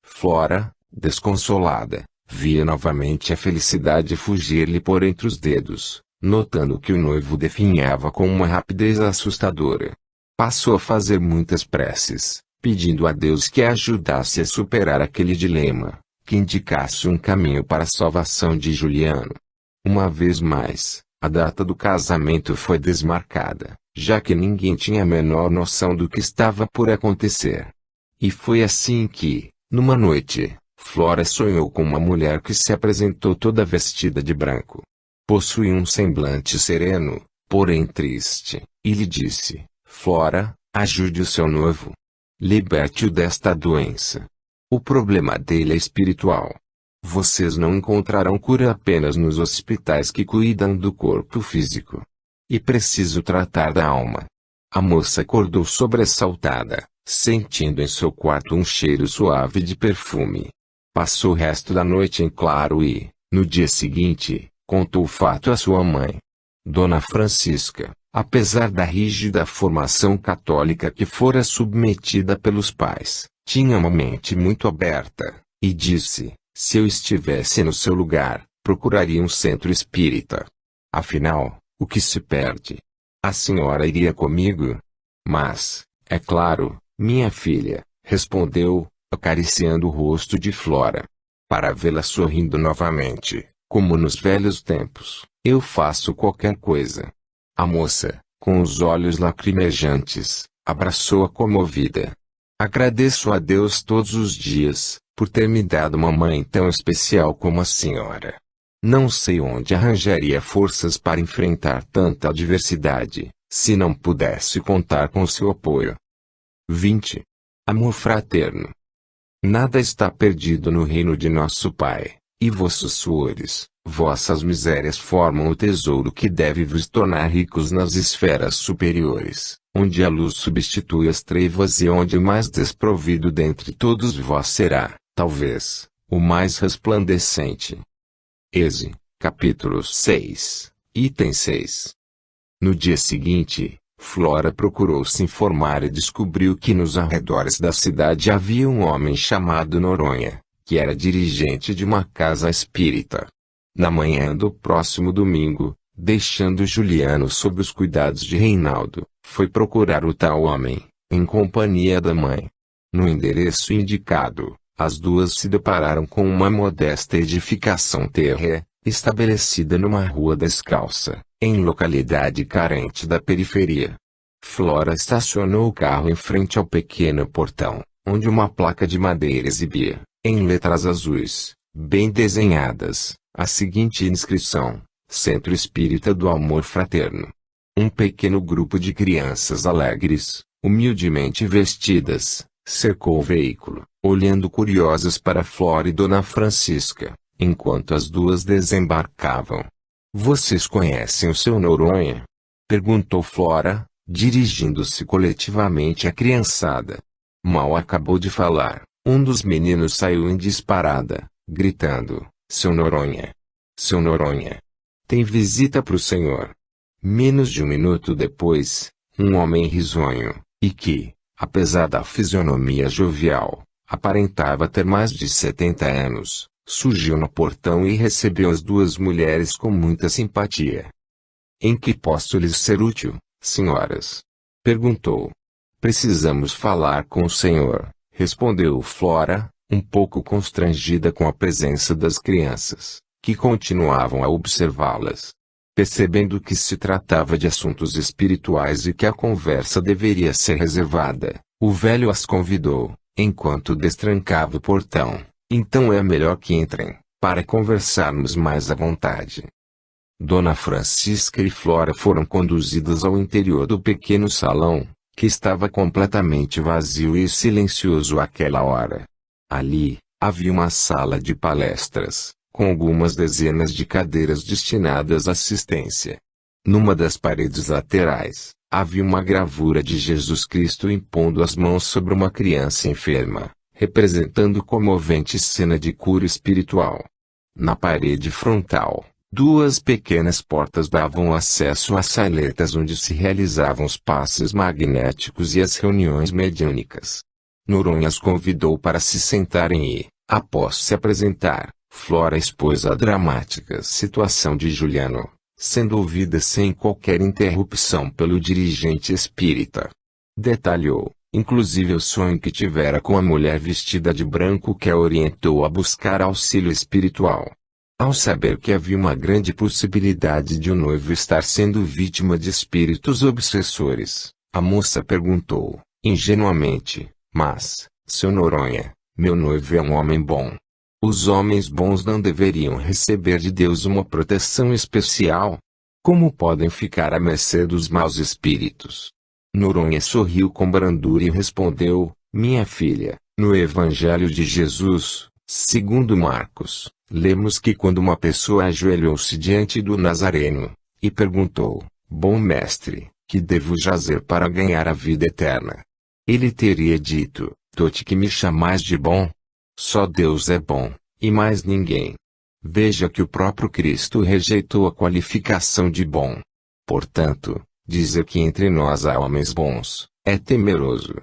Flora, desconsolada, via novamente a felicidade fugir-lhe por entre os dedos, notando que o noivo definhava com uma rapidez assustadora. Passou a fazer muitas preces, pedindo a Deus que a ajudasse a superar aquele dilema, que indicasse um caminho para a salvação de Juliano. Uma vez mais, a data do casamento foi desmarcada, já que ninguém tinha a menor noção do que estava por acontecer. E foi assim que, numa noite, Flora sonhou com uma mulher que se apresentou toda vestida de branco. Possuía um semblante sereno, porém triste, e lhe disse: Flora, ajude o seu noivo. Liberte-o desta doença. O problema dele é espiritual. Vocês não encontrarão cura apenas nos hospitais que cuidam do corpo físico. E preciso tratar da alma. A moça acordou sobressaltada, sentindo em seu quarto um cheiro suave de perfume. Passou o resto da noite em claro e, no dia seguinte, contou o fato à sua mãe. Dona Francisca, apesar da rígida formação católica que fora submetida pelos pais, tinha uma mente muito aberta, e disse: se eu estivesse no seu lugar, procuraria um centro espírita. Afinal, o que se perde? A senhora iria comigo? Mas, é claro, minha filha, respondeu, acariciando o rosto de Flora. Para vê-la sorrindo novamente, como nos velhos tempos, eu faço qualquer coisa. A moça, com os olhos lacrimejantes, abraçou-a comovida. Agradeço a Deus todos os dias, por ter me dado uma mãe tão especial como a senhora. Não sei onde arranjaria forças para enfrentar tanta adversidade, se não pudesse contar com seu apoio. 20. Amor fraterno. Nada está perdido no reino de nosso Pai, e vossos suores, vossas misérias formam o tesouro que deve vos tornar ricos nas esferas superiores, onde a luz substitui as trevas e onde o mais desprovido dentre todos vós será, talvez, o mais resplandecente. Êxodo, capítulo 6, item 6. No dia seguinte, Flora procurou se informar e descobriu que nos arredores da cidade havia um homem chamado Noronha, que era dirigente de uma casa espírita. Na manhã do próximo domingo, deixando Juliano sob os cuidados de Reinaldo, foi procurar o tal homem, em companhia da mãe. No endereço indicado, as duas se depararam com uma modesta edificação térrea, estabelecida numa rua descalça, em localidade carente da periferia. Flora estacionou o carro em frente ao pequeno portão, onde uma placa de madeira exibia, em letras azuis, bem desenhadas, a seguinte inscrição: Centro Espírita do Amor Fraterno. Um pequeno grupo de crianças alegres, humildemente vestidas, cercou o veículo, olhando curiosas para Flora e Dona Francisca, enquanto as duas desembarcavam. Vocês conhecem o seu Noronha? Perguntou Flora, dirigindo-se coletivamente à criançada. Mal acabou de falar, um dos meninos saiu em disparada, gritando: Seu Noronha! Seu Noronha! Tem visita para o senhor. Menos de um minuto depois, um homem risonho, e que, apesar da fisionomia jovial, aparentava ter mais de 70 anos, surgiu no portão e recebeu as duas mulheres com muita simpatia. Em que posso lhes ser útil, senhoras? Perguntou. Precisamos falar com o senhor, respondeu Flora, um pouco constrangida com a presença das crianças, que continuavam a observá-las. Percebendo que se tratava de assuntos espirituais e que a conversa deveria ser reservada, o velho as convidou, enquanto destrancava o portão: então é melhor que entrem, para conversarmos mais à vontade. Dona Francisca e Flora foram conduzidas ao interior do pequeno salão, que estava completamente vazio e silencioso àquela hora. Ali, havia uma sala de palestras, com algumas dezenas de cadeiras destinadas à assistência. Numa das paredes laterais, havia uma gravura de Jesus Cristo impondo as mãos sobre uma criança enferma, representando comovente cena de cura espiritual. Na parede frontal, duas pequenas portas davam acesso às saletas onde se realizavam os passes magnéticos e as reuniões mediúnicas. Noronha as convidou para se sentarem e, após se apresentar, Flora expôs a dramática situação de Juliano, sendo ouvida sem qualquer interrupção pelo dirigente espírita. Detalhou, inclusive o sonho que tivera com a mulher vestida de branco que a orientou a buscar auxílio espiritual. Ao saber que havia uma grande possibilidade de o noivo estar sendo vítima de espíritos obsessores, a moça perguntou, ingenuamente, mas, seu Noronha, meu noivo é um homem bom. Os homens bons não deveriam receber de Deus uma proteção especial? Como podem ficar à mercê dos maus espíritos? Noronha sorriu com brandura e respondeu, minha filha, no Evangelho de Jesus, segundo Marcos, lemos que quando uma pessoa ajoelhou-se diante do Nazareno, e perguntou, bom mestre, que devo jazer para ganhar a vida eterna? Ele teria dito, tu-te que me chamais de bom? Só Deus é bom, e mais ninguém. Veja que o próprio Cristo rejeitou a qualificação de bom. Portanto, dizer que entre nós há homens bons, é temeroso.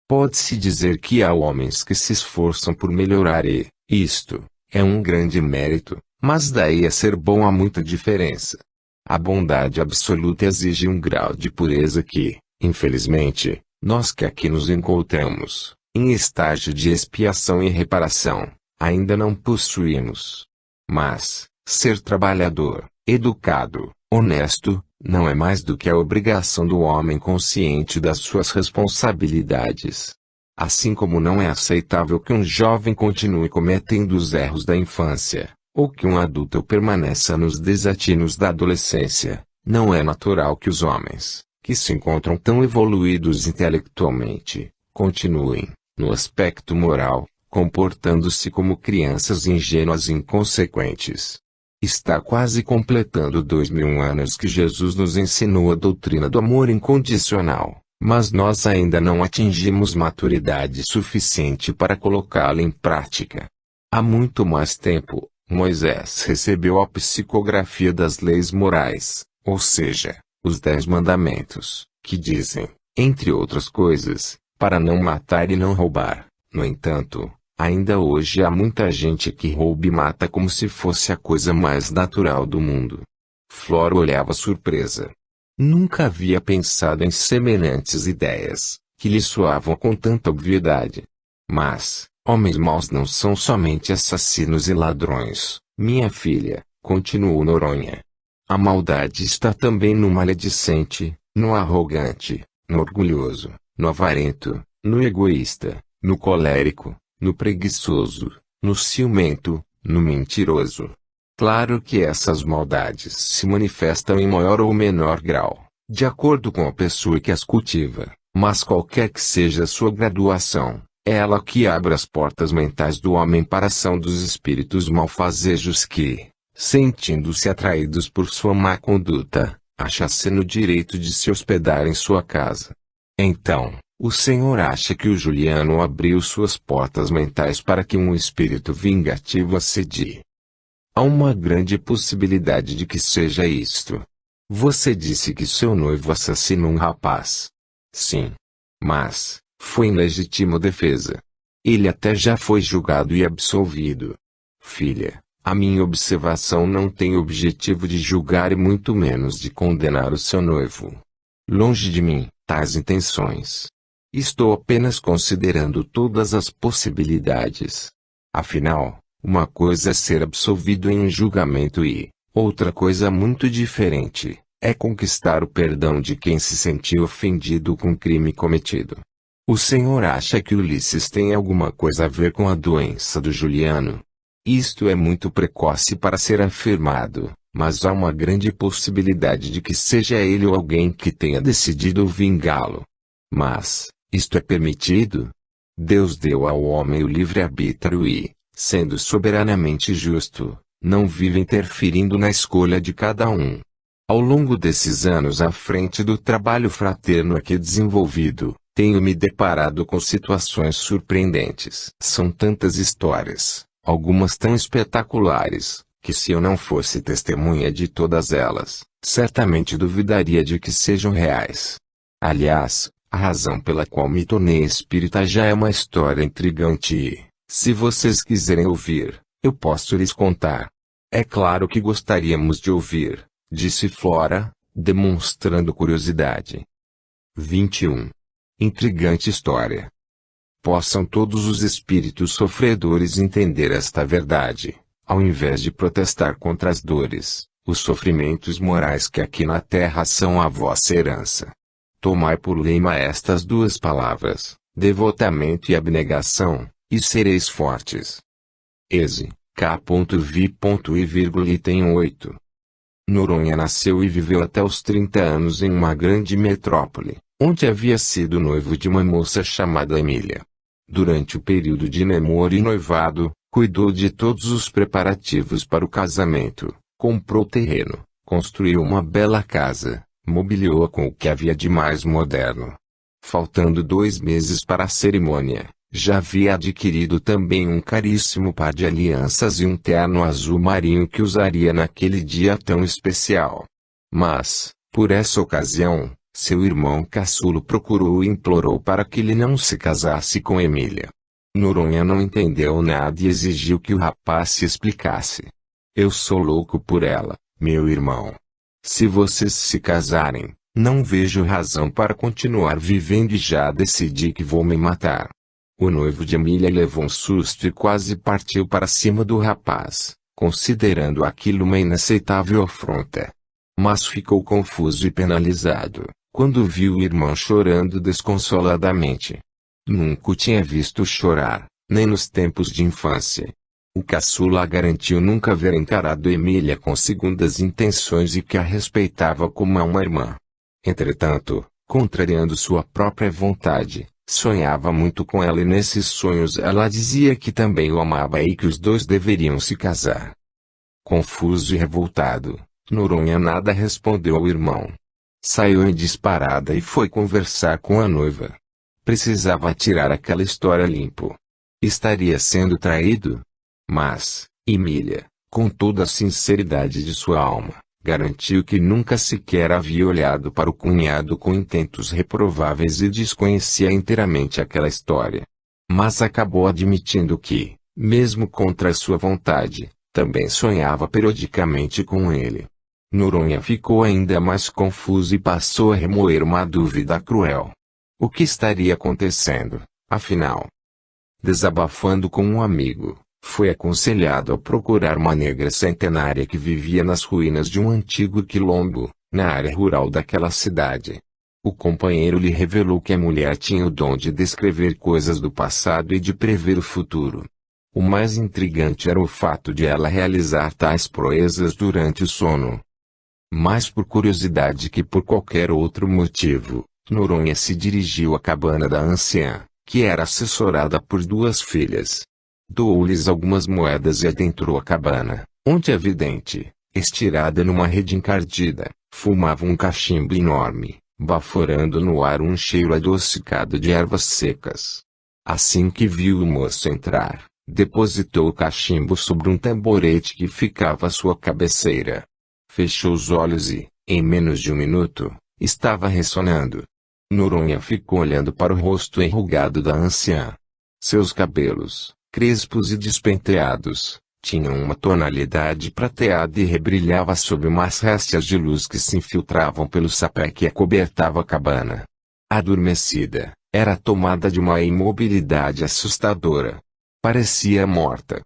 Pode-se dizer que há homens que se esforçam por melhorar e, isto, é um grande mérito, mas daí a ser bom há muita diferença. A bondade absoluta exige um grau de pureza que, infelizmente, nós que aqui nos encontramos, em estágio de expiação e reparação, ainda não possuímos. Mas, ser trabalhador, educado, honesto, não é mais do que a obrigação do homem consciente das suas responsabilidades. Assim como não é aceitável que um jovem continue cometendo os erros da infância, ou que um adulto permaneça nos desatinos da adolescência, não é natural que os homens, que se encontram tão evoluídos intelectualmente, continuem, no aspecto moral, comportando-se como crianças ingênuas e inconsequentes. Está quase completando 2000 anos que Jesus nos ensinou a doutrina do amor incondicional, mas nós ainda não atingimos maturidade suficiente para colocá-la em prática. Há muito mais tempo, Moisés recebeu a psicografia das leis morais, ou seja, os 10 mandamentos, que dizem, entre outras coisas, para não matar e não roubar. No entanto, ainda hoje há muita gente que rouba e mata como se fosse a coisa mais natural do mundo. Flora olhava surpresa. Nunca havia pensado em semelhantes ideias, que lhe soavam com tanta obviedade. Mas, homens maus não são somente assassinos e ladrões, minha filha, continuou Noronha. A maldade está também no maledicente, no arrogante, no orgulhoso, no avarento, no egoísta, no colérico, no preguiçoso, no ciumento, no mentiroso. Claro que essas maldades se manifestam em maior ou menor grau, de acordo com a pessoa que as cultiva, mas qualquer que seja a sua graduação, é ela que abre as portas mentais do homem para a ação dos espíritos malfazejos que, sentindo-se atraídos por sua má conduta, acha-se no direito de se hospedar em sua casa. Então, o Senhor acha que o Juliano abriu suas portas mentais para que um espírito vingativo assedie. Há uma grande possibilidade de que seja isto. Você disse que seu noivo assassinou um rapaz. Sim. Mas, foi em legítima defesa. Ele até já foi julgado e absolvido. Filha, a minha observação não tem objetivo de julgar e muito menos de condenar o seu noivo. Longe de mim, tais intenções. Estou apenas considerando todas as possibilidades. Afinal, uma coisa é ser absolvido em um julgamento e, outra coisa muito diferente, é conquistar o perdão de quem se sentiu ofendido com o crime cometido. O Senhor acha que Ulisses tem alguma coisa a ver com a doença do Juliano? Isto é muito precoce para ser afirmado, mas há uma grande possibilidade de que seja ele ou alguém que tenha decidido vingá-lo. Mas, isto é permitido? Deus deu ao homem o livre-arbítrio e, sendo soberanamente justo, não vive interferindo na escolha de cada um. Ao longo desses anos à frente do trabalho fraterno aqui desenvolvido, tenho me deparado com situações surpreendentes. São tantas histórias, algumas tão espetaculares, que se eu não fosse testemunha de todas elas, certamente duvidaria de que sejam reais. Aliás, a razão pela qual me tornei espírita já é uma história intrigante e, se vocês quiserem ouvir, eu posso lhes contar. É claro que gostaríamos de ouvir, disse Flora, demonstrando curiosidade. 21. Intrigante história. Possam todos os espíritos sofredores entender esta verdade, ao invés de protestar contra as dores, os sofrimentos morais que aqui na terra são a vossa herança. Tomai por lema estas duas palavras, devotamento e abnegação, e sereis fortes. Eze, K.vi. Item 8. Noronha nasceu e viveu até os 30 anos em uma grande metrópole, onde havia sido noivo de uma moça chamada Emília. Durante o período de namoro e noivado, cuidou de todos os preparativos para o casamento, comprou terreno, construiu uma bela casa, mobiliou-a com o que havia de mais moderno. Faltando 2 meses para a cerimônia, já havia adquirido também um caríssimo par de alianças e um terno azul marinho que usaria naquele dia tão especial. Mas, por essa ocasião, seu irmão caçulo procurou e implorou para que ele não se casasse com Emília. Noronha não entendeu nada e exigiu que o rapaz se explicasse. Eu sou louco por ela, meu irmão. Se vocês se casarem, não vejo razão para continuar vivendo e já decidi que vou me matar. O noivo de Emília levou um susto e quase partiu para cima do rapaz, considerando aquilo uma inaceitável afronta. Mas ficou confuso e penalizado, quando viu o irmão chorando desconsoladamente. Nunca o tinha visto chorar, nem nos tempos de infância. O caçula garantiu nunca haver encarado Emília com segundas intenções e que a respeitava como a uma irmã. Entretanto, contrariando sua própria vontade, sonhava muito com ela e nesses sonhos ela dizia que também o amava e que os dois deveriam se casar. Confuso e revoltado, Noronha nada respondeu ao irmão. Saiu em disparada e foi conversar com a noiva. Precisava tirar aquela história limpo. Estaria sendo traído? Mas, Emília, com toda a sinceridade de sua alma, garantiu que nunca sequer havia olhado para o cunhado com intentos reprováveis e desconhecia inteiramente aquela história. Mas acabou admitindo que, mesmo contra sua vontade, também sonhava periodicamente com ele. Noronha ficou ainda mais confuso e passou a remoer uma dúvida cruel. O que estaria acontecendo, afinal? Desabafando com um amigo, foi aconselhado a procurar uma negra centenária que vivia nas ruínas de um antigo quilombo, na área rural daquela cidade. O companheiro lhe revelou que a mulher tinha o dom de descrever coisas do passado e de prever o futuro. O mais intrigante era o fato de ela realizar tais proezas durante o sono. Mais por curiosidade que por qualquer outro motivo, Noronha se dirigiu à cabana da anciã, que era assessorada por 2 filhas. Doou-lhes algumas moedas e adentrou a cabana, onde a vidente, estirada numa rede encardida, fumava um cachimbo enorme, baforando no ar um cheiro adocicado de ervas secas. Assim que viu o moço entrar, depositou o cachimbo sobre um tamborete que ficava à sua cabeceira. Fechou os olhos e, em menos de 1 minuto, estava ressonando. Noronha ficou olhando para o rosto enrugado da anciã. Seus cabelos, crespos e despenteados, tinham uma tonalidade prateada e rebrilhava sob umas réstias de luz que se infiltravam pelo sapé que acobertava a cabana. Adormecida, era tomada de uma imobilidade assustadora. Parecia morta.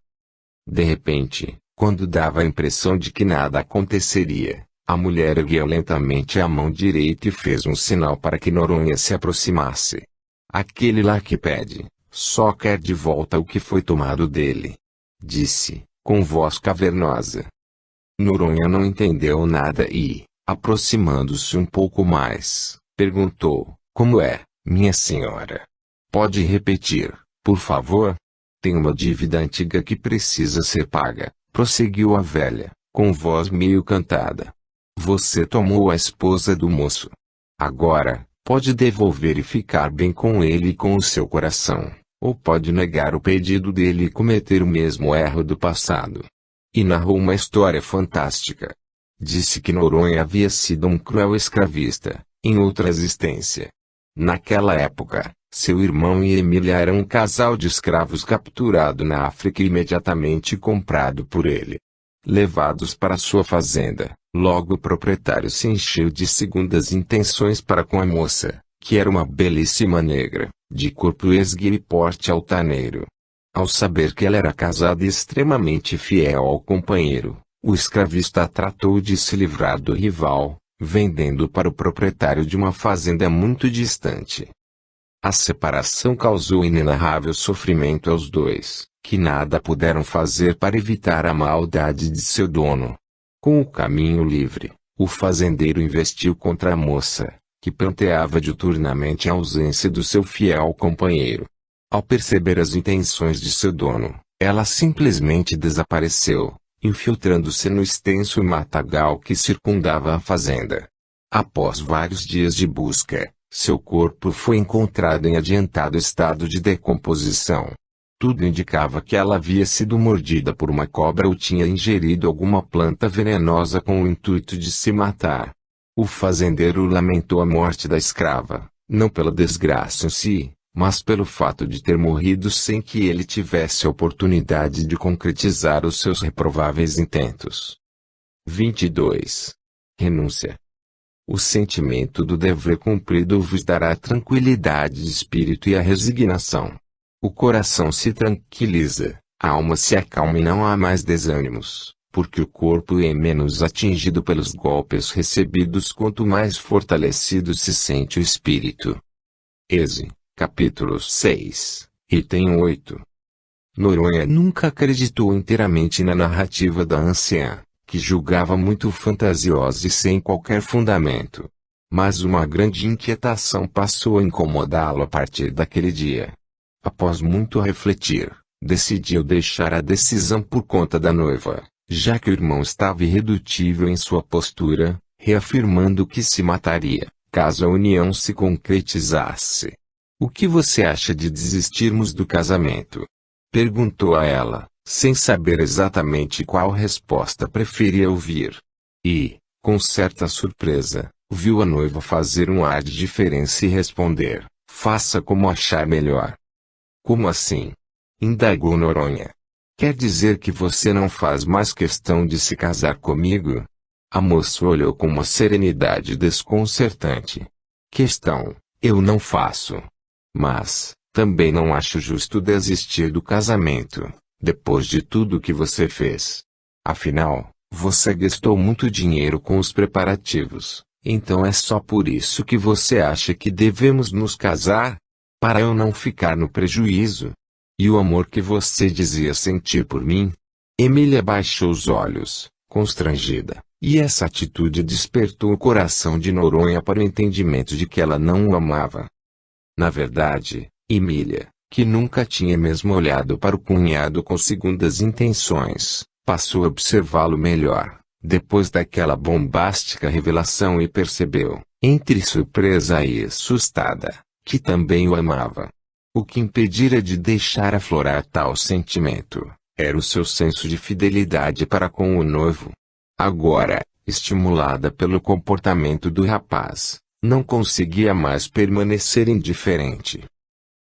De repente, quando dava a impressão de que nada aconteceria, a mulher ergueu lentamente a mão direita e fez um sinal para que Noronha se aproximasse. Aquele lá que pede, só quer de volta o que foi tomado dele, disse, com voz cavernosa. Noronha não entendeu nada e, aproximando-se um pouco mais, perguntou, como é, minha senhora? Pode repetir, por favor? Tem uma dívida antiga que precisa ser paga, prosseguiu a velha, com voz meio cantada. Você tomou a esposa do moço. Agora, pode devolver e ficar bem com ele e com o seu coração, ou pode negar o pedido dele e cometer o mesmo erro do passado. E narrou uma história fantástica. Disse que Noronha havia sido um cruel escravista, em outra existência. Naquela época, seu irmão e Emília eram um casal de escravos capturado na África e imediatamente comprado por ele. Levados para sua fazenda, logo o proprietário se encheu de segundas intenções para com a moça, que era uma belíssima negra, de corpo esguio e porte altaneiro. Ao saber que ela era casada e extremamente fiel ao companheiro, o escravista tratou de se livrar do rival, vendendo para o proprietário de uma fazenda muito distante. A separação causou inenarrável sofrimento aos dois, que nada puderam fazer para evitar a maldade de seu dono. Com o caminho livre, o fazendeiro investiu contra a moça, que pranteava diuturnamente a ausência do seu fiel companheiro. Ao perceber as intenções de seu dono, ela simplesmente desapareceu, infiltrando-se no extenso matagal que circundava a fazenda. Após vários dias de busca, seu corpo foi encontrado em adiantado estado de decomposição. Tudo indicava que ela havia sido mordida por uma cobra ou tinha ingerido alguma planta venenosa com o intuito de se matar. O fazendeiro lamentou a morte da escrava, não pela desgraça em si, mas pelo fato de ter morrido sem que ele tivesse a oportunidade de concretizar os seus reprováveis intentos. 22. Renúncia. O sentimento do dever cumprido vos dará a tranquilidade de espírito e a resignação. O coração se tranquiliza, a alma se acalma e não há mais desânimos, porque o corpo é menos atingido pelos golpes recebidos quanto mais fortalecido se sente o espírito. Êxodo, capítulo 6, item 8. Noronha nunca acreditou inteiramente na narrativa da anciã, que julgava muito fantasiosa e sem qualquer fundamento. Mas uma grande inquietação passou a incomodá-lo a partir daquele dia. Após muito refletir, decidiu deixar a decisão por conta da noiva, já que o irmão estava irredutível em sua postura, reafirmando que se mataria, caso a união se concretizasse. O que você acha de desistirmos do casamento? Perguntou a ela, sem saber exatamente qual resposta preferia ouvir. E, com certa surpresa, viu a noiva fazer um ar de diferença e responder, faça como achar melhor. Como assim? Indagou Noronha. Quer dizer que você não faz mais questão de se casar comigo? A moça olhou com uma serenidade desconcertante. Questão, eu não faço. Mas, também não acho justo desistir do casamento, depois de tudo que você fez. Afinal, você gastou muito dinheiro com os preparativos, então é só por isso que você acha que devemos nos casar? Para eu não ficar no prejuízo? E o amor que você dizia sentir por mim? Emília baixou os olhos, constrangida, e essa atitude despertou o coração de Noronha para o entendimento de que ela não o amava. Na verdade, Emília, que nunca tinha mesmo olhado para o cunhado com segundas intenções, passou a observá-lo melhor, depois daquela bombástica revelação e percebeu, entre surpresa e assustada, que também o amava. O que impedira de deixar aflorar tal sentimento, era o seu senso de fidelidade para com o noivo. Agora, estimulada pelo comportamento do rapaz, não conseguia mais permanecer indiferente.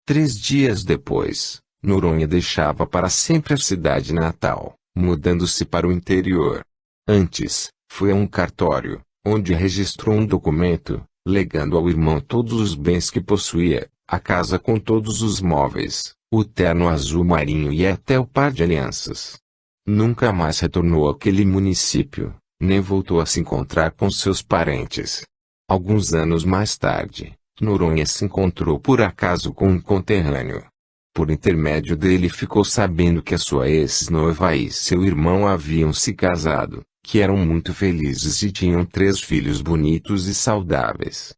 3 dias depois, Noronha deixava para sempre a cidade natal, mudando-se para o interior. Antes, foi a um cartório, onde registrou um documento, legando ao irmão todos os bens que possuía, a casa com todos os móveis, o terno azul marinho e até o par de alianças. Nunca mais retornou àquele município, nem voltou a se encontrar com seus parentes. Alguns anos mais tarde, Noronha se encontrou por acaso com um conterrâneo. Por intermédio dele ficou sabendo que a sua ex-noiva e seu irmão haviam se casado, que eram muito felizes e tinham 3 filhos bonitos e saudáveis.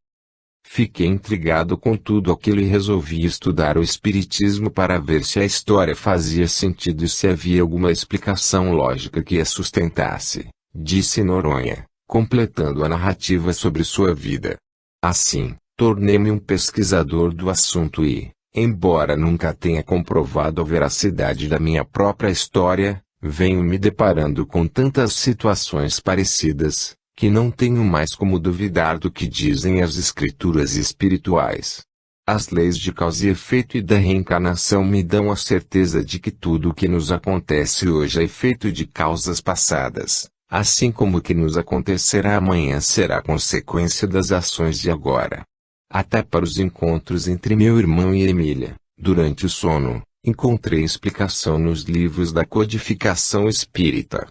Fiquei intrigado com tudo aquilo e resolvi estudar o espiritismo para ver se a história fazia sentido e se havia alguma explicação lógica que a sustentasse, disse Noronha, completando a narrativa sobre sua vida. Assim, tornei-me um pesquisador do assunto e, embora nunca tenha comprovado a veracidade da minha própria história, venho me deparando com tantas situações parecidas, que não tenho mais como duvidar do que dizem as escrituras espirituais. As leis de causa e efeito e da reencarnação me dão a certeza de que tudo o que nos acontece hoje é efeito de causas passadas, assim como o que nos acontecerá amanhã será consequência das ações de agora. Até para os encontros entre meu irmão e Emília, durante o sono, encontrei explicação nos livros da codificação espírita.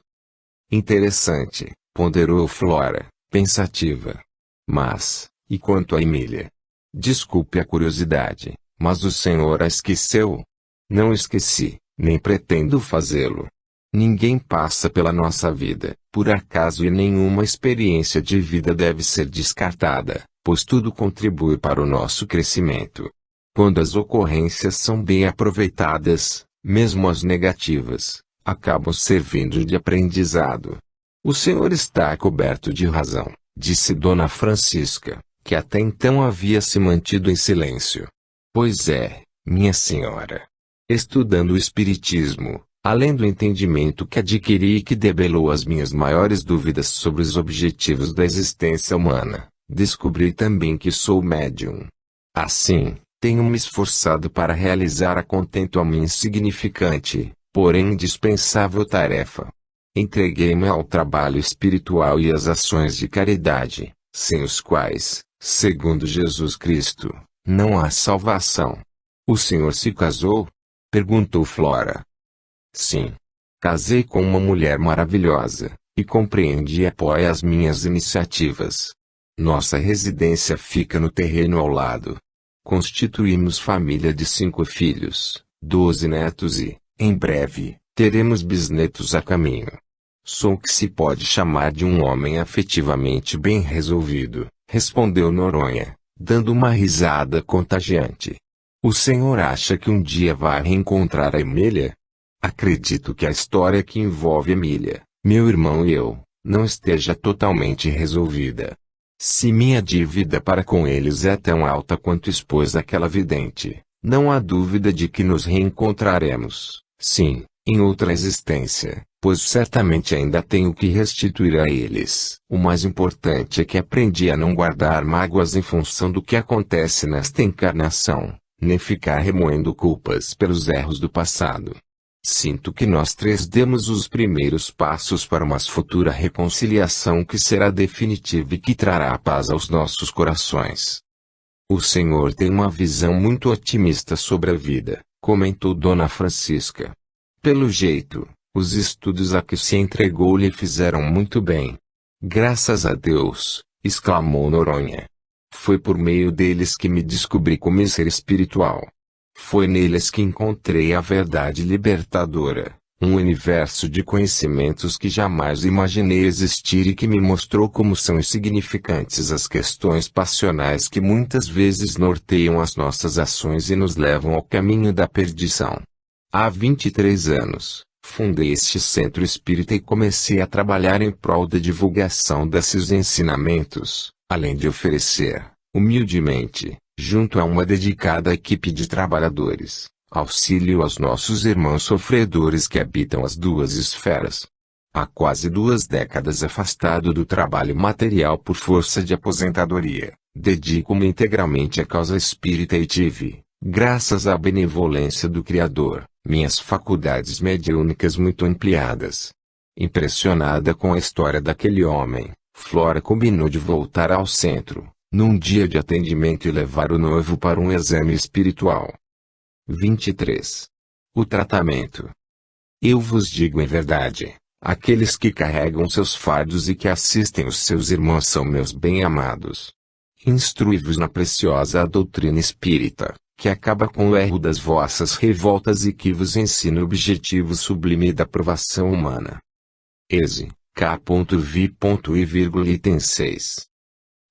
Interessante, ponderou Flora, pensativa. Mas, e quanto a Emília? Desculpe a curiosidade, mas o senhor a esqueceu? Não esqueci, nem pretendo fazê-lo. Ninguém passa pela nossa vida, por acaso, e nenhuma experiência de vida deve ser descartada, pois tudo contribui para o nosso crescimento. Quando as ocorrências são bem aproveitadas, mesmo as negativas, acabam servindo de aprendizado. O senhor está coberto de razão, disse Dona Francisca, que até então havia se mantido em silêncio. Pois é, minha senhora. Estudando o espiritismo, além do entendimento que adquiri e que debelou as minhas maiores dúvidas sobre os objetivos da existência humana, descobri também que sou médium. Assim, tenho me esforçado para realizar a contento a minha insignificante, porém indispensável tarefa. Entreguei-me ao trabalho espiritual e às ações de caridade, sem os quais, segundo Jesus Cristo, não há salvação. O senhor se casou? Perguntou Flora. Sim. Casei com uma mulher maravilhosa, e compreende e apoia as minhas iniciativas. Nossa residência fica no terreno ao lado. Constituímos família de 5 filhos, 12 netos e, em breve, teremos bisnetos a caminho. Sou o que se pode chamar de um homem afetivamente bem resolvido, respondeu Noronha, dando uma risada contagiante. O senhor acha que um dia vai reencontrar a Emília? Acredito que a história que envolve Emília, meu irmão e eu, não esteja totalmente resolvida. Se minha dívida para com eles é tão alta quanto expôs aquela vidente, não há dúvida de que nos reencontraremos, sim, em outra existência, pois certamente ainda tenho que restituir a eles. O mais importante é que aprendi a não guardar mágoas em função do que acontece nesta encarnação, nem ficar remoendo culpas pelos erros do passado. Sinto que nós 3 demos os primeiros passos para uma futura reconciliação que será definitiva e que trará paz aos nossos corações. O senhor tem uma visão muito otimista sobre a vida, comentou Dona Francisca. Pelo jeito, os estudos a que se entregou lhe fizeram muito bem. Graças a Deus, exclamou Noronha. Foi por meio deles que me descobri como ser espiritual. Foi neles que encontrei a verdade libertadora, um universo de conhecimentos que jamais imaginei existir e que me mostrou como são insignificantes as questões passionais que muitas vezes norteiam as nossas ações e nos levam ao caminho da perdição. Há 23 anos, fundei este centro espírita e comecei a trabalhar em prol da divulgação desses ensinamentos, além de oferecer, humildemente, junto a uma dedicada equipe de trabalhadores, auxílio aos nossos irmãos sofredores que habitam as 2 esferas. Há quase 2 décadas afastado do trabalho material por força de aposentadoria, dedico-me integralmente à causa espírita e tive, graças à benevolência do Criador, minhas faculdades mediúnicas muito ampliadas. Impressionada com a história daquele homem, Flora combinou de voltar ao centro, num dia de atendimento e levar o noivo para um exame espiritual. 23. O tratamento. Eu vos digo em verdade, aqueles que carregam seus fardos e que assistem os seus irmãos são meus bem-amados. Instrui-vos na preciosa doutrina espírita, que acaba com o erro das vossas revoltas e que vos ensina o objetivo sublime da provação humana. Eze, K.V.I. Item 6.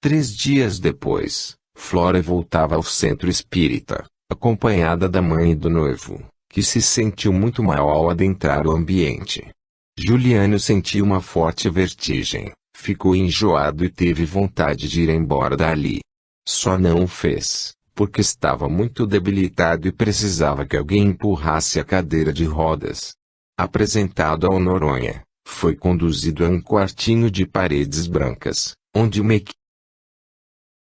3 dias depois, Flora voltava ao centro espírita, acompanhada da mãe e do noivo, que se sentiu muito mal ao adentrar o ambiente. Juliano sentiu uma forte vertigem, ficou enjoado e teve vontade de ir embora dali. Só não o fez, porque estava muito debilitado e precisava que alguém empurrasse a cadeira de rodas. Apresentado ao Noronha, foi conduzido a um quartinho de paredes brancas, onde uma equipe